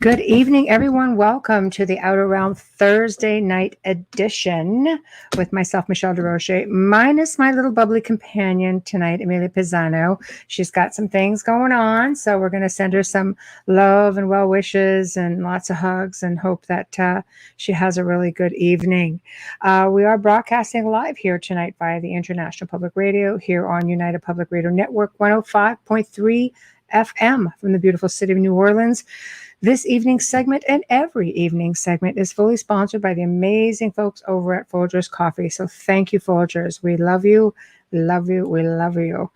Good evening, everyone. Welcome to the Outer Realm Thursday night edition with myself, Michelle Desrochers, minus my little bubbly companion tonight, Amelia Pisano. She's got some things going on, so we're going to send her some love and well wishes and lots of hugs and hope that she has a really good evening. We are broadcasting live here tonight via the International Public Radio here on United Public Radio Network 105.3 FM from the beautiful city of New Orleans. This evening's segment and every evening segment is fully sponsored by the amazing folks over at Folgers Coffee. So thank you, Folgers. We love you, love you, we love you.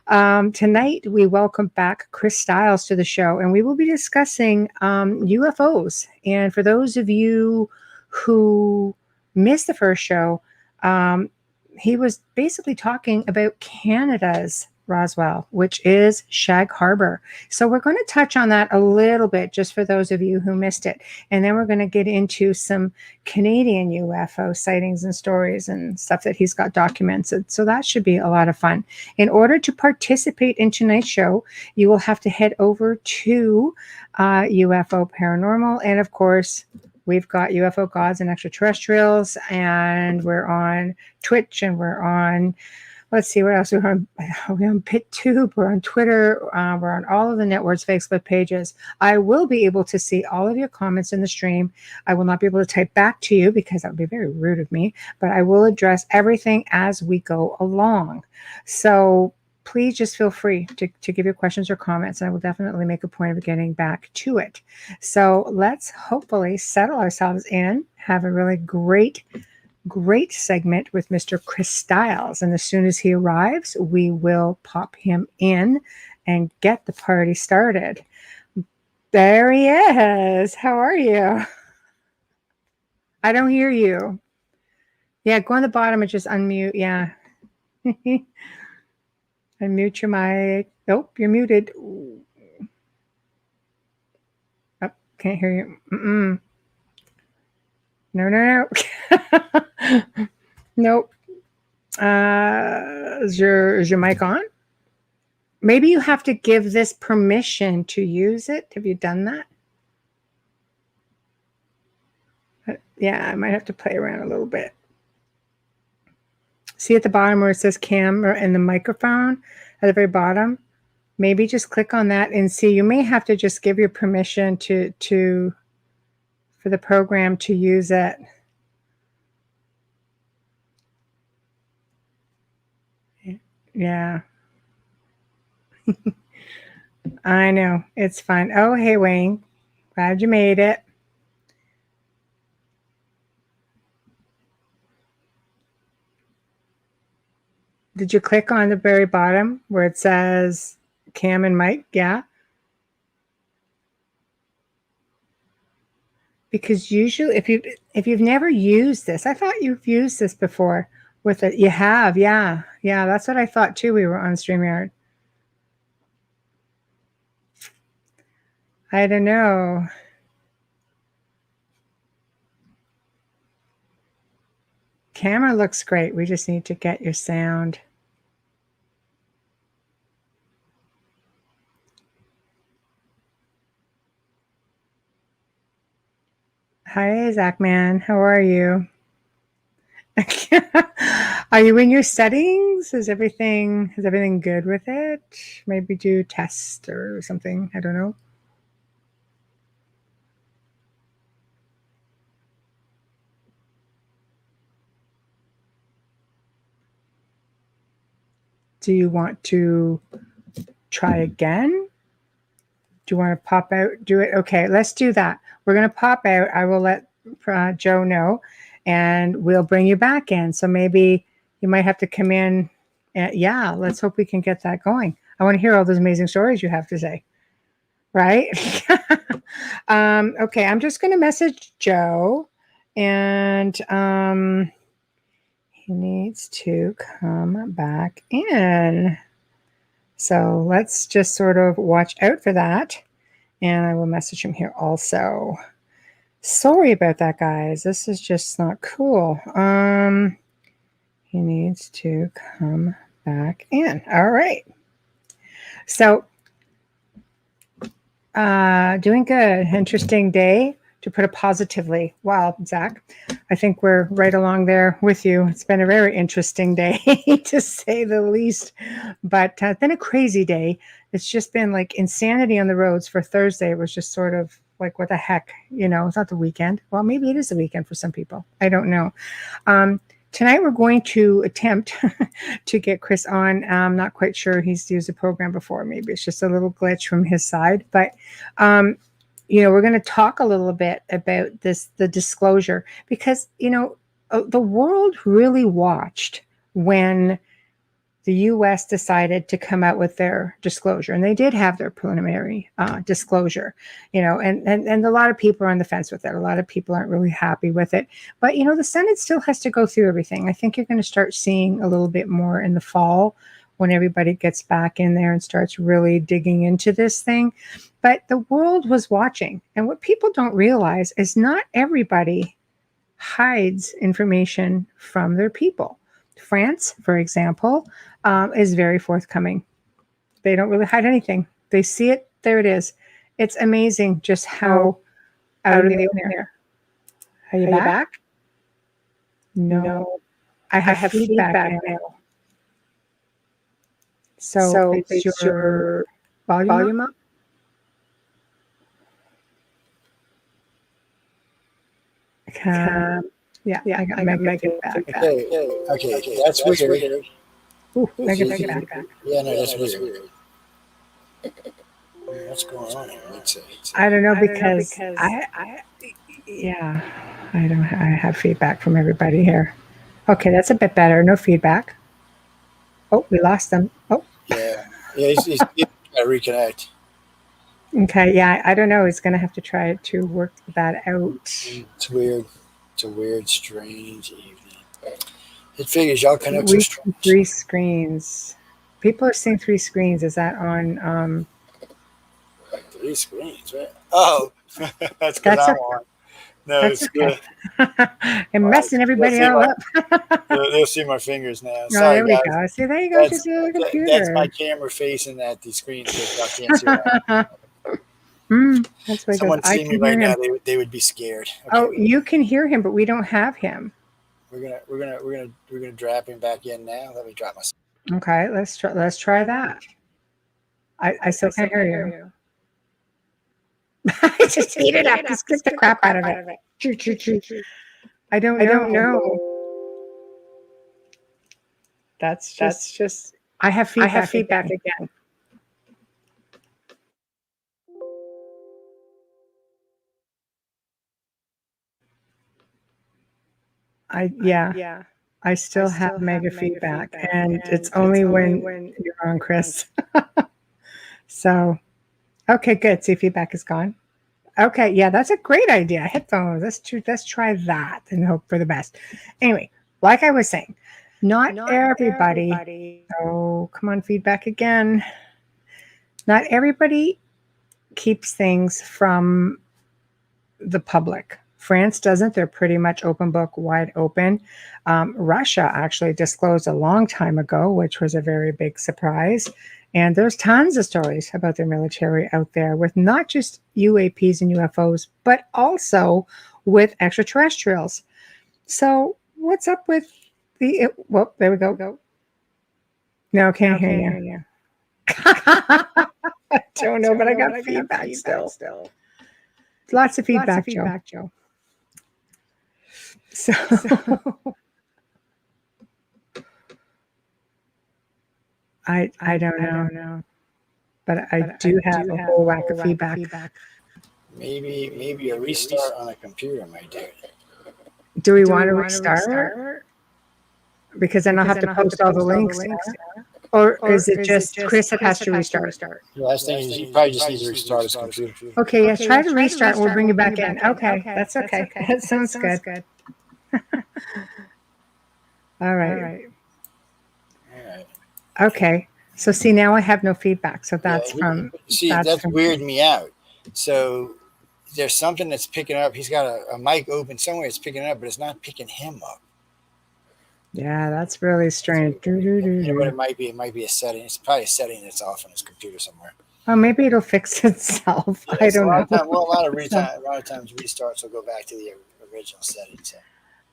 Tonight, we welcome back Chris Stiles to the show, and we will be discussing UFOs. And for those of you who missed the first show, he was basically talking about Canada's Roswell, which is Shag Harbour. So we're going to touch on that a little bit just for those of you who missed it. And then we're going to get into some Canadian UFO sightings and stories and stuff that he's got documented. So that should be a lot of fun. In order to participate in tonight's show, you will have to head over to UFO Paranormal. And of course, we've got UFO Gods and Extraterrestrials, and we're on Twitch, and we're on, let's see what else we're on PitTube, we're on Twitter, we're on all of the networks, Facebook pages. I will be able to see all of your comments in the stream. I will not be able to type back to you because that would be very rude of me, but I will address everything as we go along. So please just feel free to give your questions or comments, and I will definitely make a point of getting back to it. So let's hopefully settle ourselves in, have a really great segment with Mr. Chris Stiles. And as soon as he arrives, we will pop him in and get the party started. There he is. How are you? I don't hear you. Yeah, go on the bottom and just unmute. Yeah. Unmute your mic. Nope, you're muted. Oh, can't hear you. No. Nope. Is your mic on? Maybe you have to give this permission to use it. Have you done that? Yeah, I might have to play around a little bit. See at the bottom where it says camera and the microphone at the very bottom? Maybe just click on that and see. You may have to just give your permission for the program to use it. Yeah. I know. It's fine. Oh, hey, Wayne. Glad you made it. Did you click on the very bottom where it says Cam and Mike? Yeah. Because usually if you've never used this, I thought you've used this before with it. You have, yeah. Yeah, that's what I thought too. We were on StreamYard. I don't know. Camera looks great. We just need to get your sound. Hi, Zach man. How are you? Are you in your settings? Is everything good with it? Maybe do test or something. I don't know. Do you want to try again? Do you want to pop out? Do it. Okay, let's do that. We're going to pop out. I will let Joe know, and we'll bring you back in. So maybe you might have to come in. Yeah, let's hope we can get that going. I want to hear all those amazing stories you have to say. Right? Okay, I'm just going to message Joe, and he needs to come back in. So let's just sort of watch out for that. And I will message him here also. Sorry about that, guys. This is just not cool. He needs to come back in. All right. So Doing good. Interesting day, to put it positively. Wow, Zach, I think we're right along there with you. It's been a very interesting day, to say the least, but it's been a crazy day. It's just been like insanity on the roads. For Thursday, it was just sort of like, what the heck? It's not the weekend. Well, maybe it is the weekend for some people. I don't know. Tonight we're going to attempt to get Chris on. I'm not quite sure he's used the program before. Maybe it's just a little glitch from his side. But, we're going to talk a little bit about the disclosure, because, the world really watched when the U.S. decided to come out with their disclosure, and they did have their preliminary disclosure, and a lot of people are on the fence with it. A lot of people aren't really happy with it, but the Senate still has to go through everything. I think you're going to start seeing a little bit more in the fall, when everybody gets back in there and starts really digging into this thing. But the world was watching, and what people don't realize is not everybody hides information from their people. France, for example, is very forthcoming. They don't really hide anything. They see it. There it is. It's amazing just how out of the ordinary. Are you back? No. I have feedback now. So it's your volume up? Yeah, I got mega feedback. Okay, that's weird. Ooh, mega feedback. Yeah, no, that's weird. What's going on here? Let's see. I don't know, because I have feedback from everybody here. Okay, that's a bit better. No feedback. Oh, we lost them. Oh, Yeah, he's got to reconnect. okay. Yeah, I don't know. He's going to have to try to work that out. It's weird. It's a weird, strange evening. It figures y'all connect We so see strong. 3 screens. People are seeing 3 screens. Is that on? 3 screens, right? Oh, that's because I'm on. No, it's good. I'm messing everybody all up. They'll see my fingers now. Oh, Sorry, there we guys. go. See, there you go. Just the computer. That's my camera facing at the screen, because y'all can't see that. That's what Someone goes. I see me can right hear now, him. they would be scared. Okay, Oh, you can hear him, but we don't have him. we're gonna drop him back in now. Let me drop myself. Okay, let's try that. I still can't hear you. Just beat it up. Just get the crap out of it. I don't know. That's just. I have feedback again. I still have mega feedback, and it's only when you're on, Chris. So, okay, good. See, feedback is gone. Okay, yeah, that's a great idea. Headphones. Let's try that and hope for the best. Anyway, like I was saying, not everybody. Oh, come on, feedback again. Not everybody keeps things from the public. France doesn't. They're pretty much open book, wide open. Russia actually disclosed a long time ago, which was a very big surprise. And there's tons of stories about their military out there, with not just UAPs and UFOs, but also with extraterrestrials. So what's up with the... Well, there we go. No, can't hear you. I don't know, but I got feedback still. Lots of feedback, Joe. So I don't know, but I do have a whole whack of feedback. Maybe a restart on a computer might do it. Do we want to restart? Because then I'll have to post all the links. Or is it just Chris that has to restart? The last thing is you probably just need to restart his computer. Okay, yeah, try to restart. We'll bring you back in. Okay, that's okay. That sounds good. All right. Okay. So see, now I have no feedback. So that's from... See, that's weirding me out. So there's something that's picking up. He's got a mic open somewhere. It's picking it up, but it's not picking him up. Yeah, that's really strange. You know what it might be? It might be a setting. It's probably a setting that's off on his computer somewhere. Well, maybe it'll fix itself. I Yes, a don't lot know. of time. Well, So, a lot of times restarts will go back to the original setting. So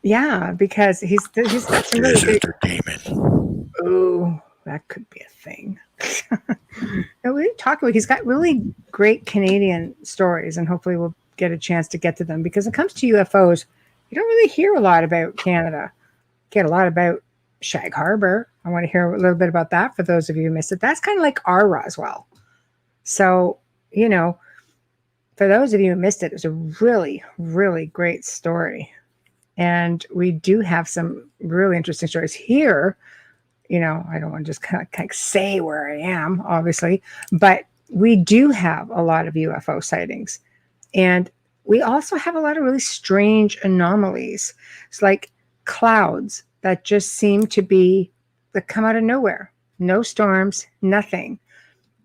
yeah, because he's got some really There's great. entertainment. Oh, that could be a thing. And we talk about he's got really great Canadian stories, and hopefully we'll get a chance to get to them because it comes to UFOs, you don't really hear a lot about Canada. Get a lot about Shag Harbour. I want to hear a little bit about that for those of you who missed it. That's kind of like our Roswell. So, you know, for those of you who missed it, it was a really, really great story. And we do have some really interesting stories here. I don't want to just kind of say where I am, obviously, but we do have a lot of UFO sightings. And we also have a lot of really strange anomalies. It's like clouds that just seem to be that come out of nowhere. No storms, nothing.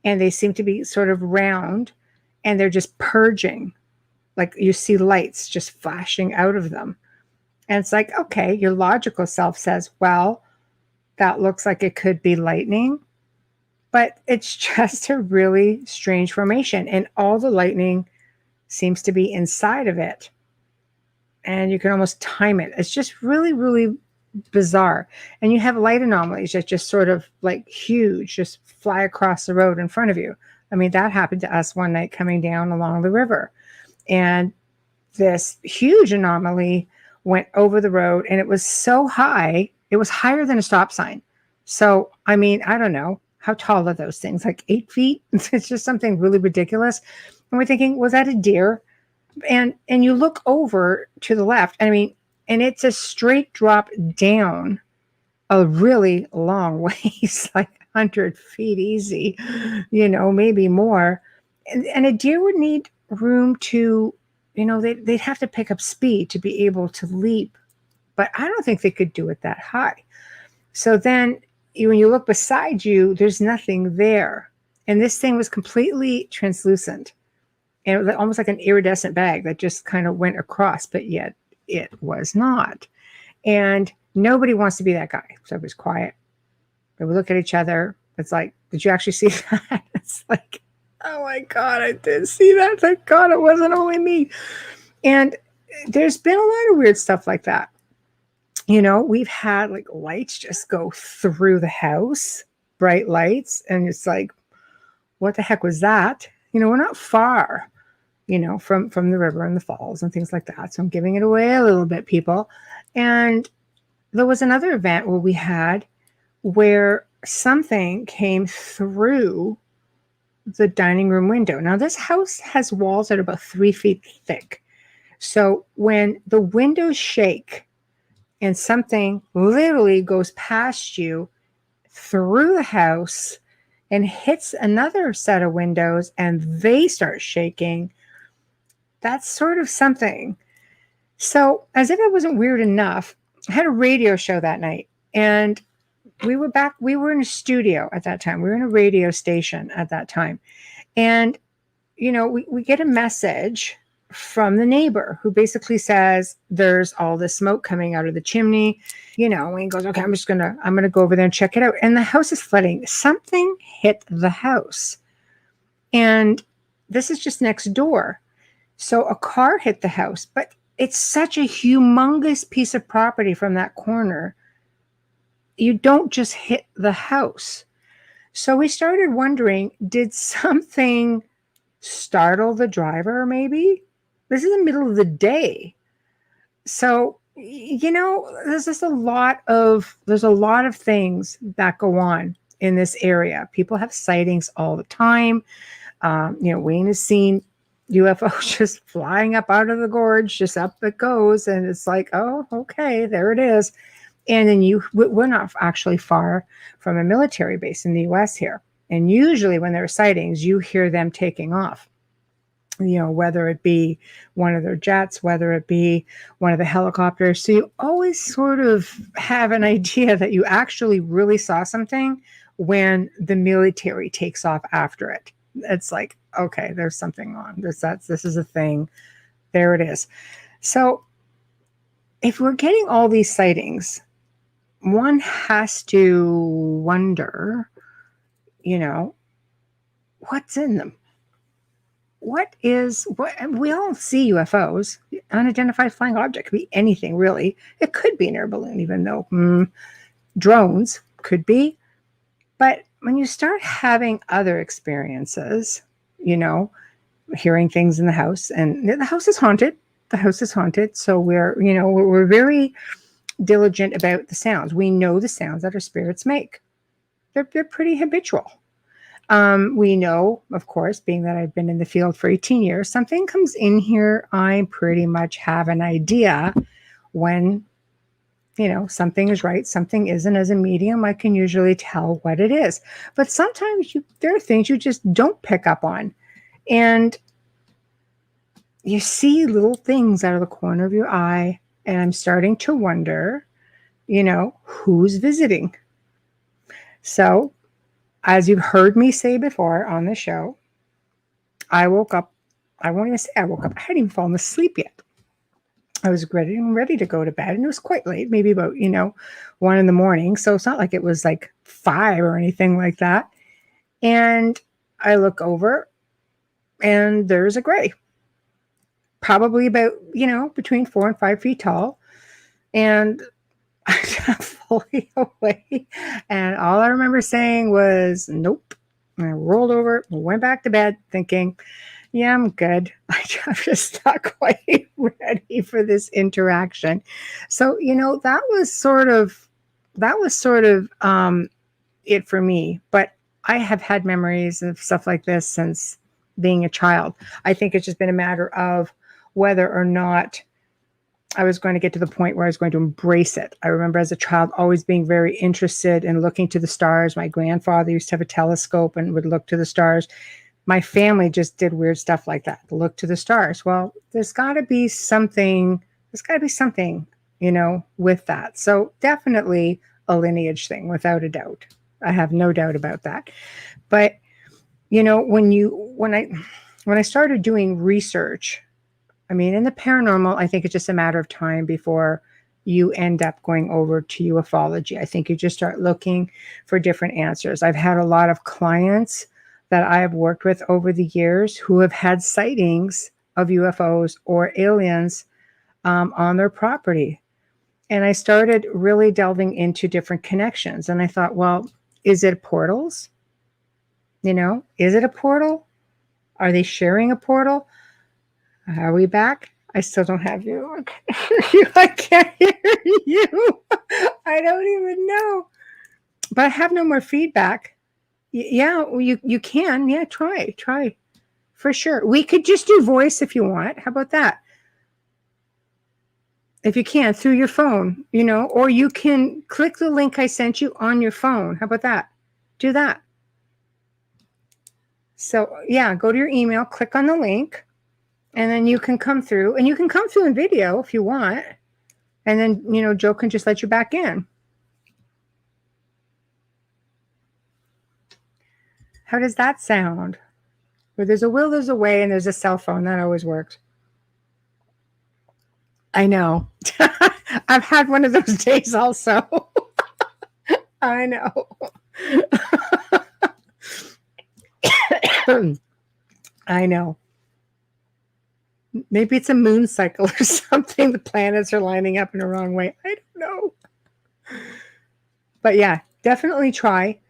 And they seem to be sort of round and they're just purging. Like you see lights just flashing out of them. And it's like, okay, your logical self says, well, that looks like it could be lightning, but it's just a really strange formation. And all the lightning seems to be inside of it. And you can almost time it. It's just really, really bizarre. And you have light anomalies that just sort of like huge, just fly across the road in front of you. I mean, that happened to us one night coming down along the river. And this huge anomaly went over the road and it was so high, it was higher than a stop sign. So, I mean, I don't know. How tall are those things? Like 8 feet? It's just something really ridiculous. And we're thinking, was that a deer? And you look over to the left, I mean, and it's a straight drop down a really long ways, like 100 feet easy, maybe more. And a deer would need room to, they'd have to pick up speed to be able to leap. But I don't think they could do it that high. So then when you look beside you, there's nothing there. And this thing was completely translucent. And it was almost like an iridescent bag that just kind of went across, but yet it was not. And nobody wants to be that guy. So it was quiet. But we look at each other. It's like, did you actually see that? It's like, oh my God, I did see that. Thank God it wasn't only me. And there's been a lot of weird stuff like that. We've had like lights just go through the house, bright lights. And it's like, what the heck was that? We're not far, from the river and the falls and things like that. So I'm giving it away a little bit, people. And there was another event where something came through the dining room window. Now, this house has walls that are about 3 feet thick. So when the windows shake and something literally goes past you through the house and hits another set of windows and they start shaking, that's sort of something. So as if it wasn't weird enough, I had a radio show that night and we were in a studio at that time. We were in a radio station at that time. And, we get a message from the neighbor who basically says there's all this smoke coming out of the chimney, and he goes, okay, I'm going to go over there and check it out. And the house is flooding. Something hit the house. And this is just next door. So a car hit the house, but it's such a humongous piece of property from that corner. You don't just hit the house. So we started wondering, did something startle the driver maybe? This is the middle of the day. So, there's just a lot of things that go on in this area. People have sightings all the time. Wayne has seen UFOs just flying up out of the gorge, just up it goes. And it's like, oh, okay, there it is. And then we're not actually far from a military base in the US here. And usually when there are sightings, you hear them taking off, whether it be one of their jets, whether it be one of the helicopters. So you always sort of have an idea that you actually really saw something when the military takes off after it. It's like, okay, there's something on. This is a thing. There it is. So if we're getting all these sightings, one has to wonder, what's in them? What we all see UFOs, unidentified flying object, could be anything really. It could be an air balloon, even though drones could be. But when you start having other experiences, hearing things in the house, and the house is haunted. The house is haunted. So we're very diligent about the sounds. We know the sounds that our spirits make. They're pretty habitual. We know, of course, being that I've been in the field for 18 years, something comes in here, I pretty much have an idea when, something is right, something isn't. As a medium, I can usually tell what it is. But sometimes there are things you just don't pick up on. And you see little things out of the corner of your eye, and I'm starting to wonder, who's visiting. So, as you've heard me say before on the show, I woke up. I won't even say I woke up. I hadn't even fallen asleep yet. I was ready to go to bed, and it was quite late, maybe about 1 a.m. So it's not like it was like 5 or anything like that. And I look over, and there's a gray, probably about between 4 and 5 feet tall, and I got fully awake, and all I remember saying was nope. And I rolled over, went back to bed, thinking, yeah, I'm good. I'm just not quite ready for this interaction. So that was sort of it for me. But I have had memories of stuff like this since being a child. I think it's just been a matter of whether or not I was going to get to the point where I was going to embrace it. I remember as a child always being very interested in looking to the stars. My grandfather used to have a telescope and would look to the stars. My family just did weird stuff like that, look to the stars. Well, there's got to be something, with that. So definitely a lineage thing, without a doubt. I have no doubt about that. But, when I started doing research, in the paranormal, I think it's just a matter of time before you end up going over to ufology. I think you just start looking for different answers. I've had a lot of clients that I have worked with over the years who have had sightings of UFOs or aliens on their property. And I started really delving into different connections. And I thought, well, is it portals? Is it a portal? Are they sharing a portal? Are we back? I still don't have you. I can't hear you. I don't even know. But I have no more feedback. Yeah, you can. Yeah, try for sure. We could just do voice if you want. How about that? If you can, through your phone, or you can click the link I sent you on your phone. How about that? Do that. So yeah, go to your email, click on the link. And then you can come through, and you can come through in video if you want. And then, Joe can just let you back in. How does that sound? Where there's a will, there's a way, and there's a cell phone. That always works. I know. I've had one of those days also. I know. I know. Maybe it's a moon cycle or something. The planets are lining up in the wrong way. I don't know. But yeah, definitely try.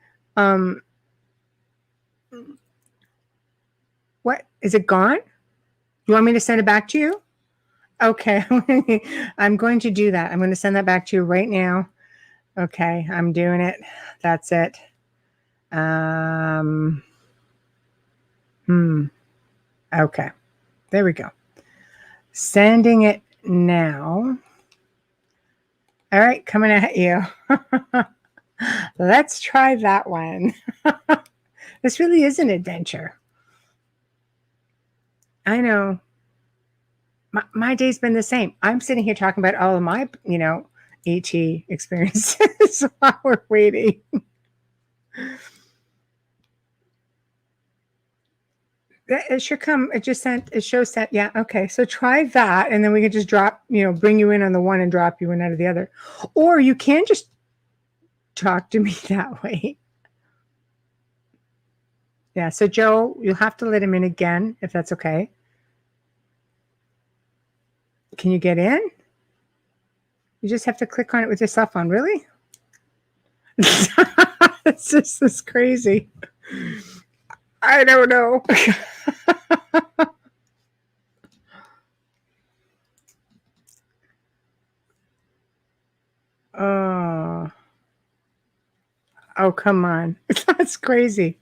What? Is it gone? You want me to send it back to you? Okay. I'm going to do that. I'm going to send that back to you right now. Okay. I'm doing it. That's it. Okay. There we go. Sending it now. All right, coming at you. Let's try that one. This really is an adventure. I know. My day's been the same. I'm sitting here talking about all of my, ET experiences while we're waiting. It should come. It just sent. It shows sent. Yeah. Okay. So try that, and then we can just drop. Bring you in on the one and drop you in out of the other, or you can just talk to me that way. Yeah. So Joe, you'll have to let him in again if that's okay. Can you get in? You just have to click on it with your cell phone. Really? It's just this crazy. I don't know. Oh, oh, come on. That's crazy.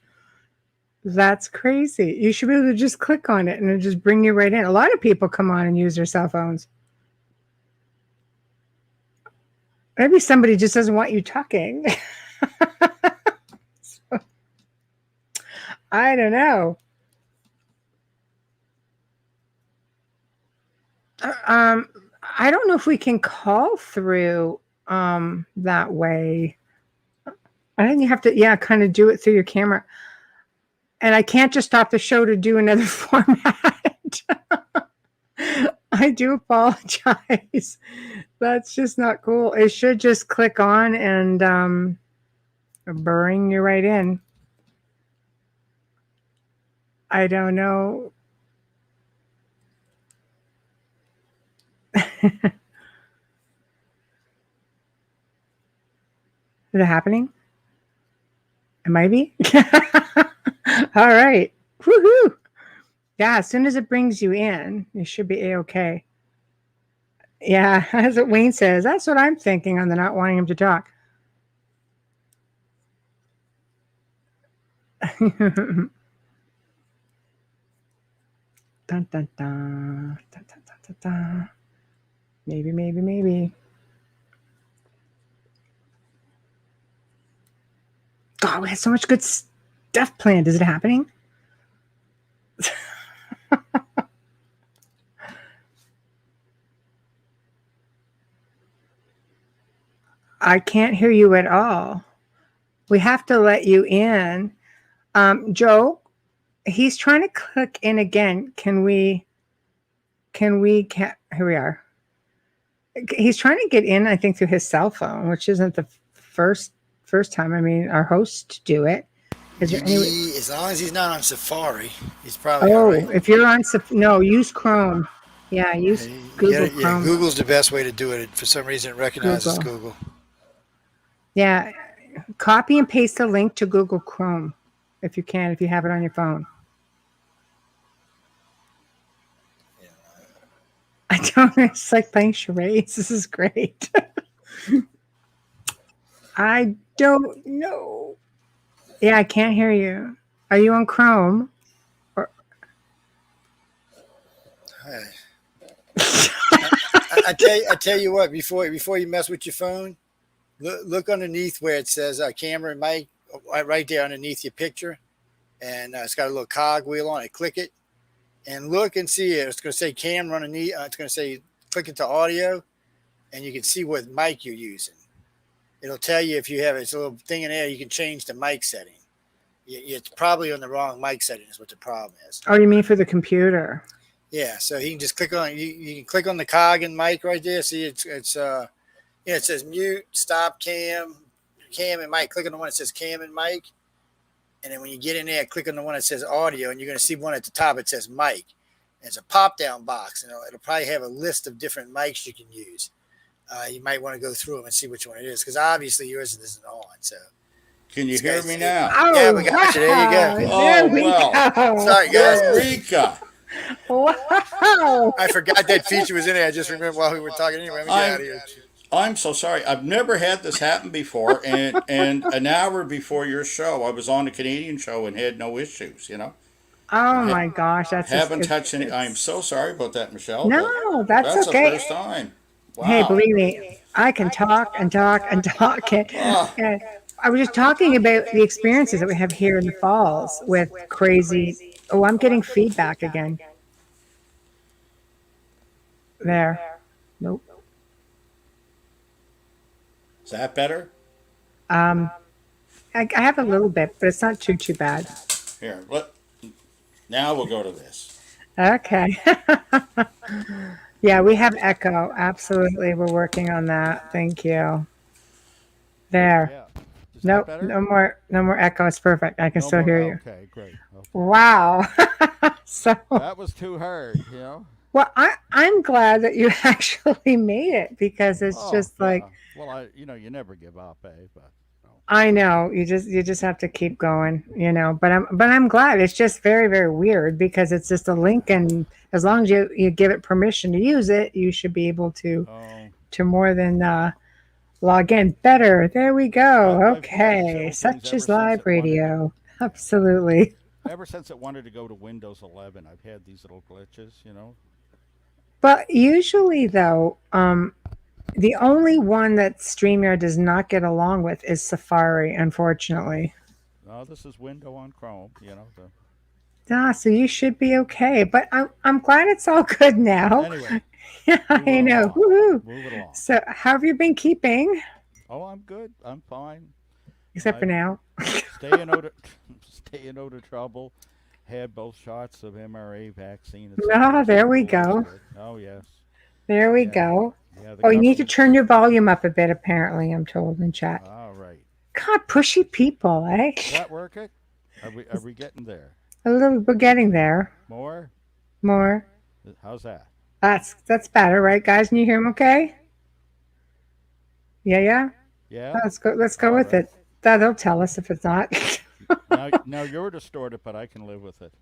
That's crazy. You should be able to just click on it and it'll just bring you right in. A lot of people come on and use their cell phones. Maybe somebody just doesn't want you talking. I don't know. Um, I don't know if we can call through that way. I think you have to, yeah, kind of do it through your camera. And I can't just stop the show to do another format. I do apologize. That's just not cool. It should just click on and bring you right in. I don't know. Is it happening? It might be. All right. Woohoo. Yeah, as soon as it brings you in, you should be a-okay. Yeah, as what Wayne says, that's what I'm thinking on the not wanting him to talk. Dun, dun, dun. Dun, dun, dun, dun, dun. Maybe, maybe, maybe. God, we had so much good stuff planned. Is it happening? I can't hear you at all. We have to let you in. Joe, he's trying to click in again. Here we are. He's trying to get in, I think, through his cell phone, which isn't the first time. I mean, our hosts do it. Is there any? As long as he's not on Safari, he's probably Oh, all right. if you're on no, use Chrome. Yeah, use Google Chrome. Google's the best way to do it. For some reason, it recognizes Google. Yeah, copy and paste the link to Google Chrome if you can, if you have it on your phone. Yeah. I don't know. It's like playing charades. This is great. I don't know. Yeah, I can't hear you. Are you on Chrome? Or... I tell you what. Before you mess with your phone, look underneath where it says camera and mic, right there underneath your picture, and it's got a little cog wheel on it. Click it, and look and see it. It's going to say camera underneath. It's going to say click it to audio, and you can see what mic you're using. It'll tell you if you have it's a little thing in there. You can change the mic setting. It's probably on the wrong mic setting. Is what the problem is. Oh, you mean for the computer? Yeah. So he can just click on you can click on the cog and mic right there. See, it says mute, stop, cam and mic. Click on the one that says cam and mic, and then when you get in there, click on the one that says audio, and you're going to see one at the top. It says mic. And it's a pop-down box, and it'll probably have a list of different mics you can use. You might want to go through them and see which one it is, because obviously yours isn't on. So, can you hear me now? Oh, yeah, we got you. There you go. There we go. Sorry, guys. Eureka. Wow. I forgot that feature was in there. I just remember while we were talking. Anyway, let me get out of here. I'm so sorry. I've never had this happen before, and an hour before your show, I was on the Canadian show and had no issues. Oh my gosh, haven't touched any. I'm so sorry about that, Michelle. No, that's the okay. first time. Wow. Hey, believe me, I can talk and talk and talk. And I was just talking about the experiences that we have here in the falls with crazy. Oh, I'm getting feedback again. There. Nope. Is that better? I have a little bit, but it's not too bad. Here, now we'll go to this. Okay. Yeah, we have echo. Absolutely. We're working on that. Thank you. There. that Nope, better? no more echo. It's perfect. I can No still more. hear you. Okay, great. Okay. Wow. So, That was too hard, you know? well, I'm glad that you actually made it because it's Oh, just like yeah. Well, you never give up, eh? But, no. I know you just have to keep going. But I'm glad. It's just very, very weird because it's just a link, and as long as you give it permission to use it, you should be able Oh, to more than log in. Better. There we go. I've had Okay. several things Such ever is since live it wanted to. radio. Yeah. Absolutely. Ever since it wanted to go to Windows 11, I've had these little glitches, you know? But usually though, the only one that StreamYard does not get along with is Safari, unfortunately. No, this is Window on Chrome, you know? Ah, so you should be okay. But I'm glad it's all good now. Anyway, Yeah, I moving know. along. Woohoo. Moving along. So how have you been keeping? Oh, I'm good. I'm fine. Except for I now. staying out of staying out of trouble. Had both shots of MRA vaccine, etc., Ah, there we etc. Life's go. good. Oh yes, There we yeah, go. yeah. The Oh, you need to government. turn your volume up a bit, apparently, I'm told in chat. All right. God, pushy people, eh? Is that working? Are we getting there? A little, we're getting there. More? More. How's that? That's better, right, guys? Can you hear him okay? Yeah, yeah. Yeah. Let's go. Let's go All with right. it. That'll tell us if it's not. Now you're distorted, but I can live with it.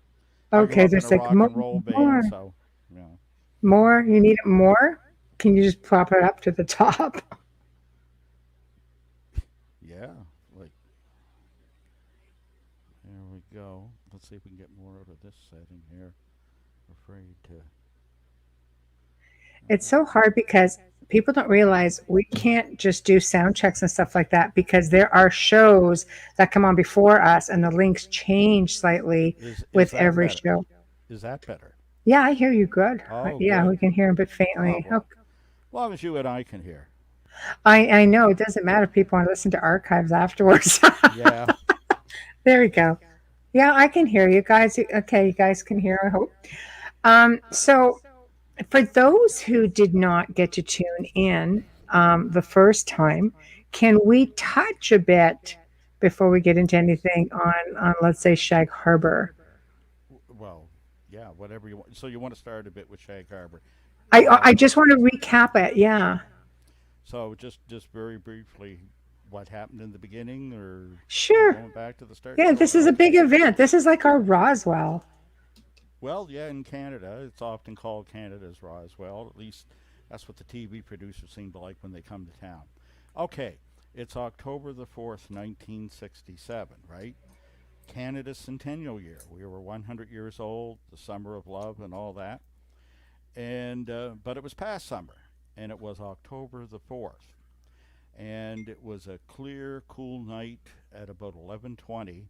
I grew Okay, up in just a like rock more, and roll band, more, so you know. more. You need it more? Can you just pop it up to the top? Yeah. Like there we go. Let's see if we can get more out of this setting here. Afraid to. It's so hard because people don't realize we can't just do sound checks and stuff like that because there are shows that come on before us and the links change slightly Is with that every better? show. Is that better? Yeah, I hear you good. Oh, Yeah, good. we can hear him, but Oh faintly. well. As long as you and I can hear. I know it doesn't matter if people want to listen to archives afterwards. Yeah. There we go. Yeah, I can hear you guys. Okay, you guys can hear, I hope. So for those who did not get to tune in the first time, can we touch a bit before we get into anything on let's say Shag Harbor? Well, yeah. Whatever you want. So you want to start a bit with Shag Harbour. I just want to recap it. Yeah, So just very briefly, what happened in the beginning, or are we sure. going back to the start? Yeah, Sure. this is a Okay. big event. This is like our Roswell. Well, yeah, in Canada, it's often called Canada's Roswell. At least that's what the TV producers seem to like when they come to town. Okay, it's October the 4th, 1967, right? Canada's centennial year. We were 100 years old, the summer of love and all that. And but it was past summer, and it was October the 4th, and it was a clear, cool night at about 11:20.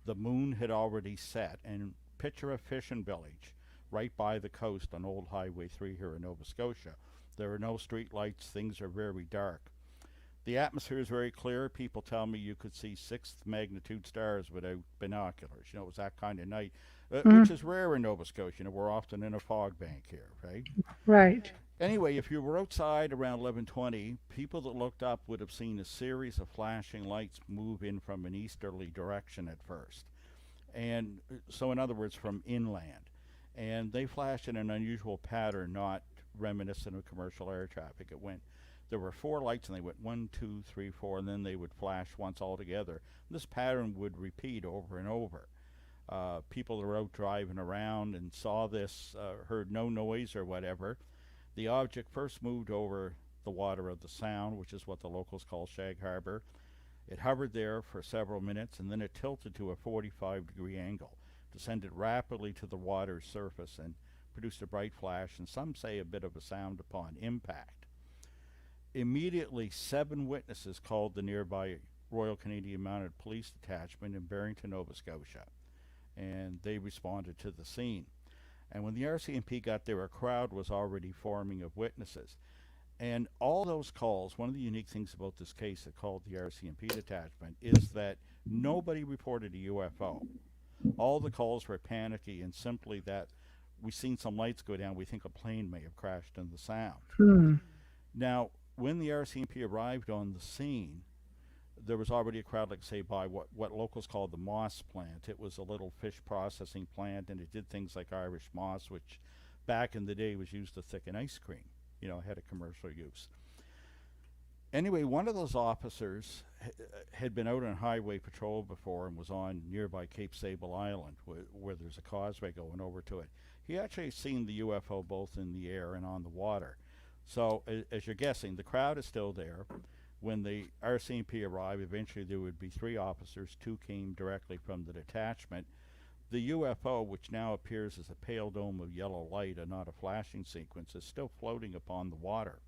The moon had already set, and picture a fishing village right by the coast on Old Highway 3 here in Nova Scotia. There are no street lights, things are very dark. The atmosphere is very clear. People tell me you could see sixth magnitude stars without binoculars. You know, it was that kind of night, Mm, which is rare in Nova Scotia. You know, we're often in a fog bank here, right? right. Anyway, if you were outside around 11:20, people that looked up would have seen a series of flashing lights move in from an easterly direction at first. And so, in other words, from inland. And they flashed in an unusual pattern, not reminiscent of commercial air traffic. There were four lights, and they went one, two, three, four, and then they would flash once all together. This pattern would repeat over and over. People that were out driving around and saw this, heard no noise or whatever. The object first moved over the water of the Sound, which is what the locals call Shag Harbour. It hovered there for several minutes, and then it tilted to a 45-degree angle, descended rapidly to the water's surface, and produced a bright flash, and some say a bit of a sound upon impact. Immediately, 7 witnesses called the nearby Royal Canadian Mounted Police Detachment in Barrington, Nova Scotia, and they responded to the scene. And when the RCMP got there, a crowd was already forming of witnesses. And all those calls, one of the unique things about this case that called the RCMP detachment is that nobody reported a UFO. All the calls were panicky and simply that we've seen some lights go down, we think a plane may have crashed in the Sound. Hmm. Now, when the RCMP arrived on the scene, there was already a crowd, like say, by what locals called the Moss plant. It was a little fish processing plant, and it did things like Irish moss, which back in the day was used to thicken ice cream. Had a commercial use. Anyway, one of those officers had been out on highway patrol before and was on nearby Cape Sable Island, where there's a causeway going over to it. He actually seen the UFO both in the air and on the water. So, as you're guessing, the crowd is still there. When the RCMP arrived, eventually there would be 3 officers. 2 came directly from the detachment. The UFO, which now appears as a pale dome of yellow light and not a flashing sequence, is still floating upon the water.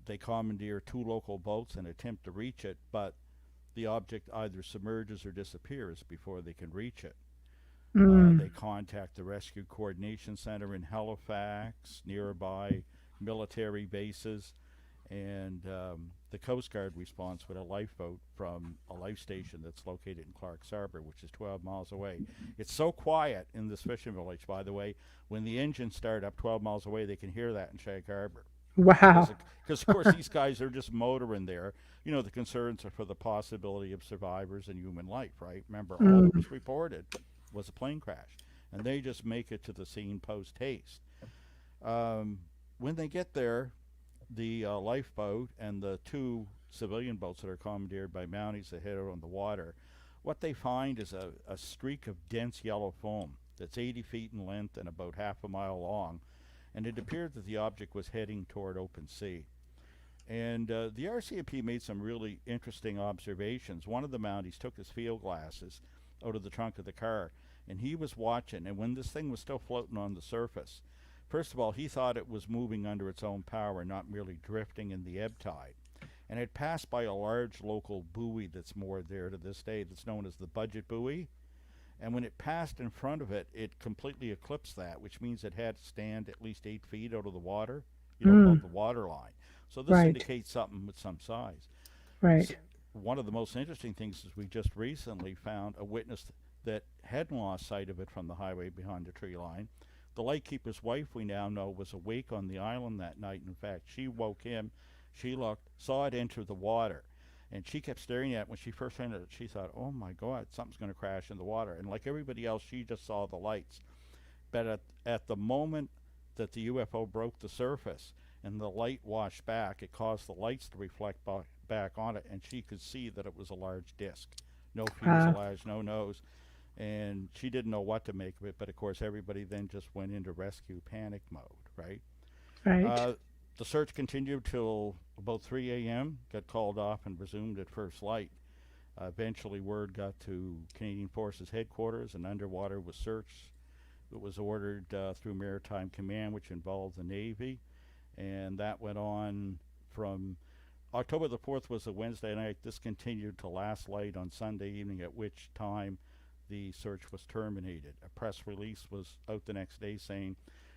They commandeer 2 local boats and attempt to reach it, but the object either submerges or disappears before they can reach it. They contact the Rescue Coordination Center in Halifax, nearby military bases, and the Coast Guard responds with a lifeboat from a life station that's located in Clark's Harbour, which is 12 miles away. It's so quiet in this fishing village, by the way, when the engines start up 12 miles away, they can hear that in Shag Harbour. Wow. Because, of course, these guys are just motoring there. The concerns are for the possibility of survivors and human life, right? Remember, all that was reported was a plane crash, and they just make it to the scene post-haste. When they get there, the lifeboat and the 2 civilian boats that are commandeered by Mounties that head out on the water, what they find is a streak of dense yellow foam that's 80 feet in length and about half a mile long, and it appeared that the object was heading toward open sea. And the RCMP made some really interesting observations. One of the Mounties took his field glasses out of the trunk of the car, and he was watching, and when this thing was still floating on the surface, first of all, he thought it was moving under its own power, not merely drifting in the ebb tide. And it passed by a large local buoy that's moored there to this day, that's known as the Budget Buoy. And when it passed in front of it, it completely eclipsed that, which means it had to stand at least 8 feet out of the water, above the water line. So this indicates something with some size. Right. So one of the most interesting things is we just recently found a witness that hadn't lost sight of it from the highway behind the tree line. The lightkeeper's wife, we now know, was awake on the island that night. In fact, she woke him. She looked, saw it enter the water, and she kept staring at it. When she first found it, she thought, oh my God, something's going to crash in the water. And like everybody else, she just saw the lights. But at the moment that the UFO broke the surface and the light washed back, it caused the lights to reflect back on it, and she could see that it was a large disc. No fuselage, no nose. And she didn't know what to make of it, but of course everybody then just went into rescue panic mode, right? Right. The search continued till about 3 a.m., got called off and resumed at first light. Eventually word got to Canadian Forces headquarters, and underwater was searched. It was ordered through Maritime Command, which involved the Navy, and that went on from October the 4th was a Wednesday night. This continued to last light on Sunday evening, at which time the search was terminated. A press release was out the next day saying,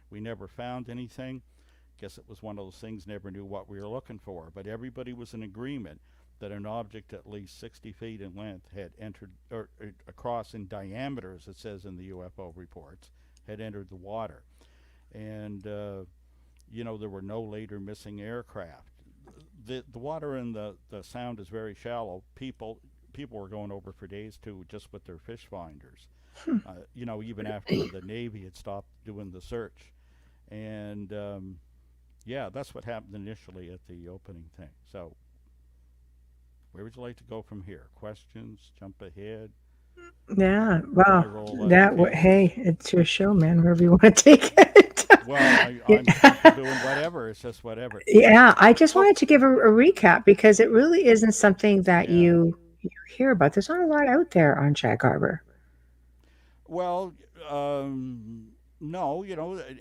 we never found anything. Guess it was one of those things, never knew what we were looking for. But everybody was in agreement that an object at least 60 feet in length had entered, or across in diameter, as it says in the UFO reports, had entered the water. And, there were no later missing aircraft. The water in the sound is very shallow. People were going over for days too, just with their fish finders. Even after the Navy had stopped doing the search. And that's what happened initially at the opening thing. So where would you like to go from here? Questions? Jump ahead? Yeah. Well, hey, it's your show, man. Wherever you want to take it. Well, I'm doing whatever. It's just whatever. Yeah, I just wanted to give a recap because it really isn't something that you hear about. There's not a lot out there on Shag Harbour. Well, no,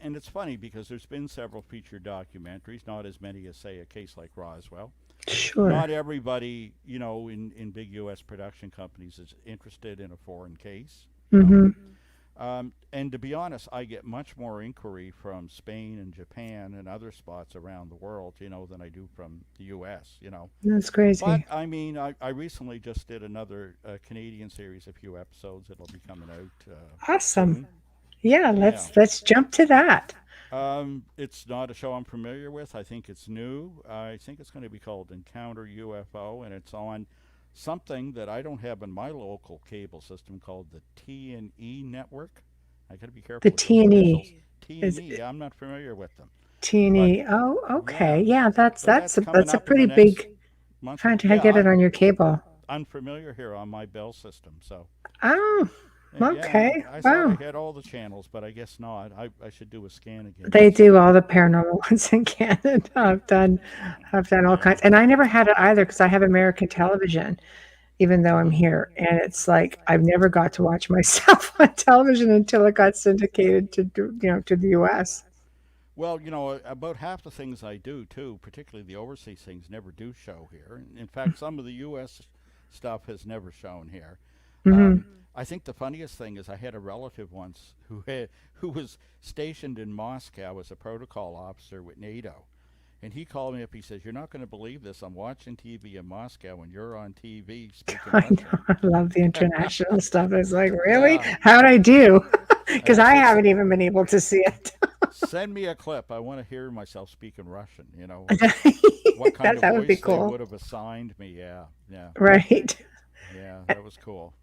and it's funny because there's been several featured documentaries, not as many as, say, a case like Roswell. Sure. Not everybody, in big U.S. production companies is interested in a foreign case. Mm-hmm. And to be honest, I get much more inquiry from Spain and Japan and other spots around the world, than I do from the U.S., That's crazy. But, I recently just did another Canadian series, a few episodes. It'll be coming out. Awesome. Soon. Yeah, let's jump to that. It's not a show I'm familiar with. I think it's new. I think it's going to be called Encounter UFO, and it's on something that I don't have in my local cable system called the T&E network. I got to be careful The with T those and initials. E is T&E, I'm not familiar with them. T and But E. Oh, okay. yeah, Yeah, so that's coming that's a up in the pretty next big. month or Trying two. to Yeah, get it on your cable. unfamiliar here on my Bell system. So, Oh, yeah, okay. I thought I Wow. had all the channels, but I guess not. I should do a scan again They and do see. all the paranormal ones in Canada. I've done all Yeah. kinds, and I never had it either because I have American television, even though I'm Hmm. here. And it's like I've never got to watch myself on television until it got syndicated to the U.S. Well, about half the things I do too, particularly the overseas things, never do show here. In fact, some of the U.S. stuff has never shown here. Hmm. I think the funniest thing is I had a relative once who was stationed in Moscow as a protocol officer with NATO, and he called me up. He says, "You're not going to believe this. I'm watching TV in Moscow, and you're on TV speaking I Russian." know. I love the international stuff. It's like, really? Yeah, How'd I do? and Because I I said, haven't even been able to see it. Send me a clip. I want to hear myself speaking Russian. What kind of That would be voice they cool. would have assigned me. Yeah, yeah, Right. yeah. That was cool.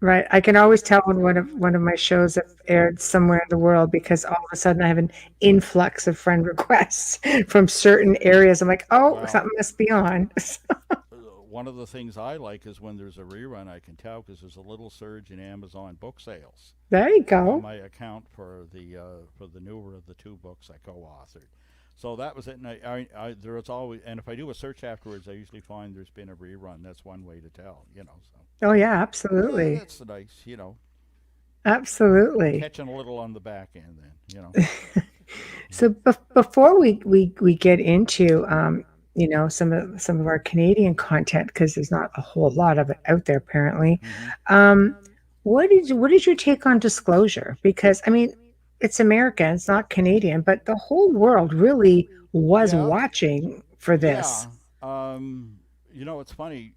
Right. I can always tell when one of my shows have aired somewhere in the world because all of a sudden I have an influx of friend requests from certain areas. I'm like, oh, Well, something must be on. one of the things I like is when there's a rerun. I can tell because there's a little surge in Amazon book sales There you on go. my account for the newer of the two books I co-authored. So that was it. And there's always, and if I do a search afterwards, I usually find there's been a rerun. That's one way to tell. So Oh yeah, yeah, absolutely. that's nice. Absolutely. Catching a little on the back end then. So before we get into some of our Canadian content because there's not a whole lot of it out there apparently. Mm-hmm. Um, what is your take on disclosure? Because I mean, it's American, it's not Canadian, but the whole world really was Yeah, watching for this. yeah. It's funny.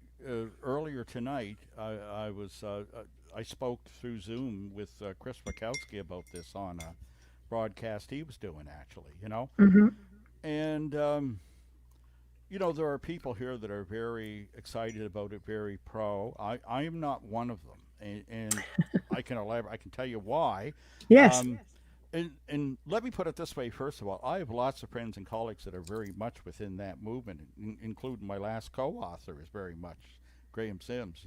Earlier tonight, I spoke through Zoom with Chris Wachowski about this on a broadcast he was doing actually. Hmm. And there are people here that are very excited about it, very pro. I am not one of them, and I can elaborate. I can tell you why. Yes. Um, and let me put it this way. First of all, I have lots of friends and colleagues that are very much within that movement, including my last co-author is very much Graham Sims.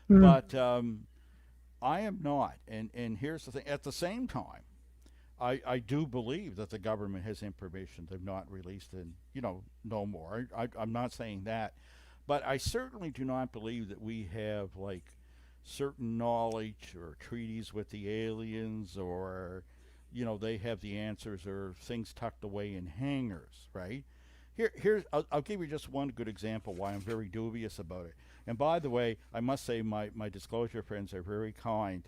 Mm. But I am not. And here's the thing. At the same time, I do believe that the government has information they've not released and, no more. I'm not saying that. But I certainly do not believe that we have, like, certain knowledge or treaties with the aliens or, they have the answers or things tucked away in hangars, right? I'll give you just one good example why I'm very dubious about it. And by the way, I must say my disclosure friends are very kind,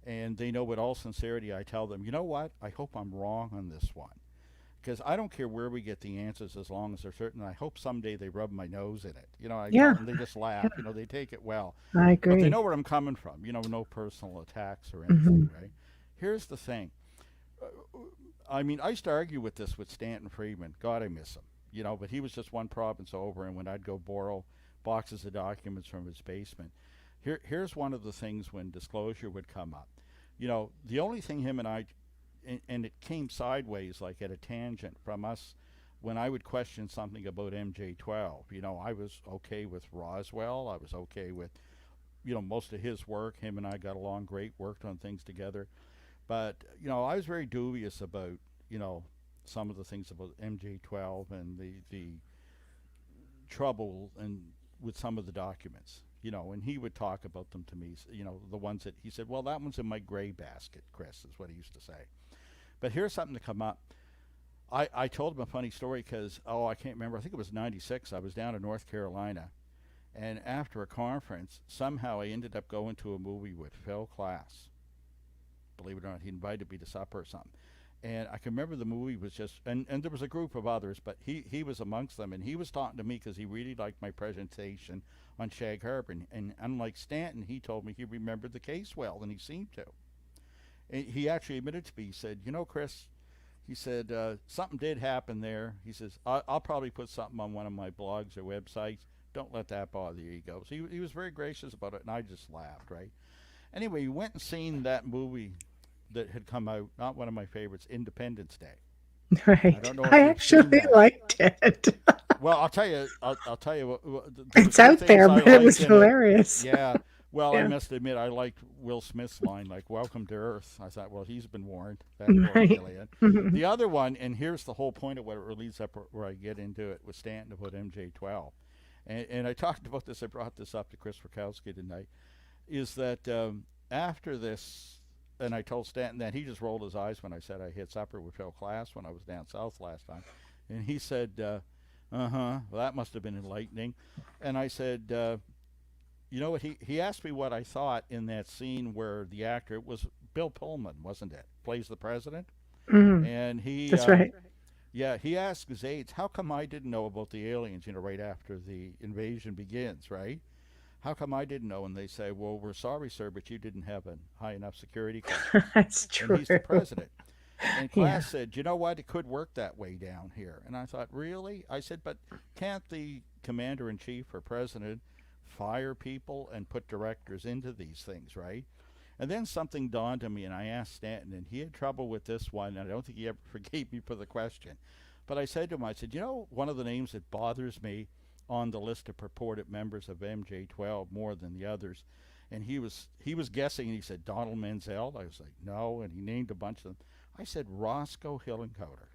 and they know with all sincerity I tell them, you know what? I hope I'm wrong on this one. Because I don't care where we get the answers as long as they're certain. I hope someday they rub my nose in it. Yeah, And they just laugh. They take it well. I But they agree. know where I'm coming from. No personal attacks or anything, Hmm. right? Here's the thing. I mean, I used to argue with this with Stanton Friedman. God, I miss him. But he was just one province over, and when I'd go borrow boxes of documents from his basement, here's one of the things when disclosure would come up. The only thing him and I, and it came sideways, like at a tangent from us, when I would question something about MJ12. I was okay with Roswell. I was okay with, most of his work. Him and I got along great, worked on things together. But, I was very dubious about, some of the things about MJ12 and the trouble and with some of the documents. And he would talk about them to me, the ones that he said, well, that one's in my gray basket, Chris, is what he used to say. But here's something to come up. I told him a funny story because, I can't remember, I think it was 96. I was down in North Carolina. And after a conference, somehow I ended up going to a movie with Phil Klass. Believe it or not, he invited me to supper or something. And I can remember the movie was just, and there was a group of others, but he was amongst them. And he was talking to me because he really liked my presentation on Shag Harbour. And unlike Stanton, he told me he remembered the case well, and he seemed to. And he actually admitted to me, he said, Chris, He said, something did happen there. He says, I'll probably put something on one of my blogs or websites. Don't let that bother you. He goes. He was very gracious about it, and I just laughed, right? Anyway, we went and seen that movie that had come out, not one of my favorites, Independence Day. Right. I don't know if I you've seen actually that. liked it. Well, I'll tell you. I'll tell you what. It's out there, but it was hilarious. Yeah. Well, I Yeah. must admit, I liked Will Smith's line, like "Welcome to Earth." I thought, well, he's been warned. That poor Right. alien. Mhm. The other one, and here's the whole point of what it leads up where I get into it, was Stanton about MJ12, and I talked about this. I brought this up to Chris Rakowski tonight. Is that after this, and I told Stanton that, he just rolled his eyes when I said I hit supper with Phil Class when I was down south last time, and he said, well, that must have been enlightening. And I said, you know what, he asked me what I thought in that scene where the actor, it was Bill Pullman, wasn't it, plays the president, Mhm. and he That's right. yeah, he asked Zaitz, how come I didn't know about the aliens, right after the invasion begins, right? How come I didn't know? And they say, well, we're sorry, sir, but you didn't have a high enough security clearance. That's And true. he's the president. And Yeah. Class said, you know what, it could work that way down here. And I thought, really? I said, but can't the commander-in-chief or president fire people and put directors into these things, right? And then something dawned on me, and I asked Stanton, and he had trouble with this one, and I don't think he ever forgave me for the question. But I said to him, I said, one of the names that bothers me on the list of purported members of MJ12 more than the others, and he was guessing, and he said, Donald Menzel. I was like, no, and he named a bunch of them. I said, Roscoe Hillenkoetter.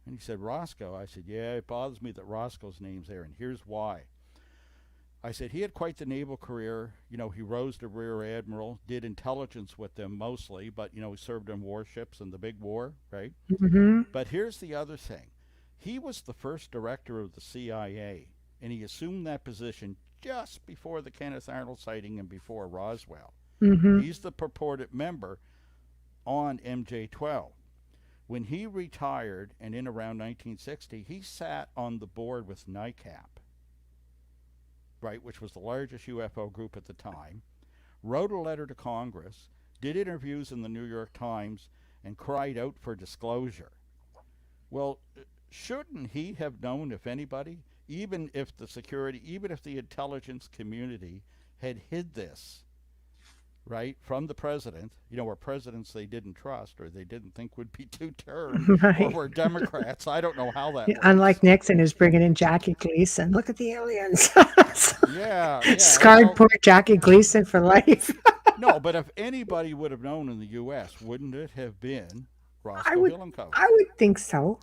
And he said, Roscoe. I said, yeah, it bothers me that Roscoe's name's there, and here's why. I said, he had quite the naval career. He rose to rear admiral, did intelligence with them mostly, but, he served in warships in the big war, right? Hmm. But here's the other thing. He was the first director of the CIA, and he assumed that position just before the Kenneth Arnold sighting and before Roswell. Hmm. He's the purported member on MJ12. When he retired, and in around 1960, he sat on the board with NICAP, right, which was the largest UFO group at the time, wrote a letter to Congress, did interviews in the New York Times, and cried out for disclosure. Well, shouldn't he have known, if anybody, even if the intelligence community had hid this, right, from the president, or presidents they didn't trust or they didn't think would be two-term, or Right. were Democrats. I don't know how that works. Unlike Nixon, who's bringing in Jackie Gleason. Look at the aliens. Yeah. Scarred well, poor Jackie Gleason for life. no, but if anybody would have known in the U.S., wouldn't it have been Roscoe Hillenkoetter? I would think so.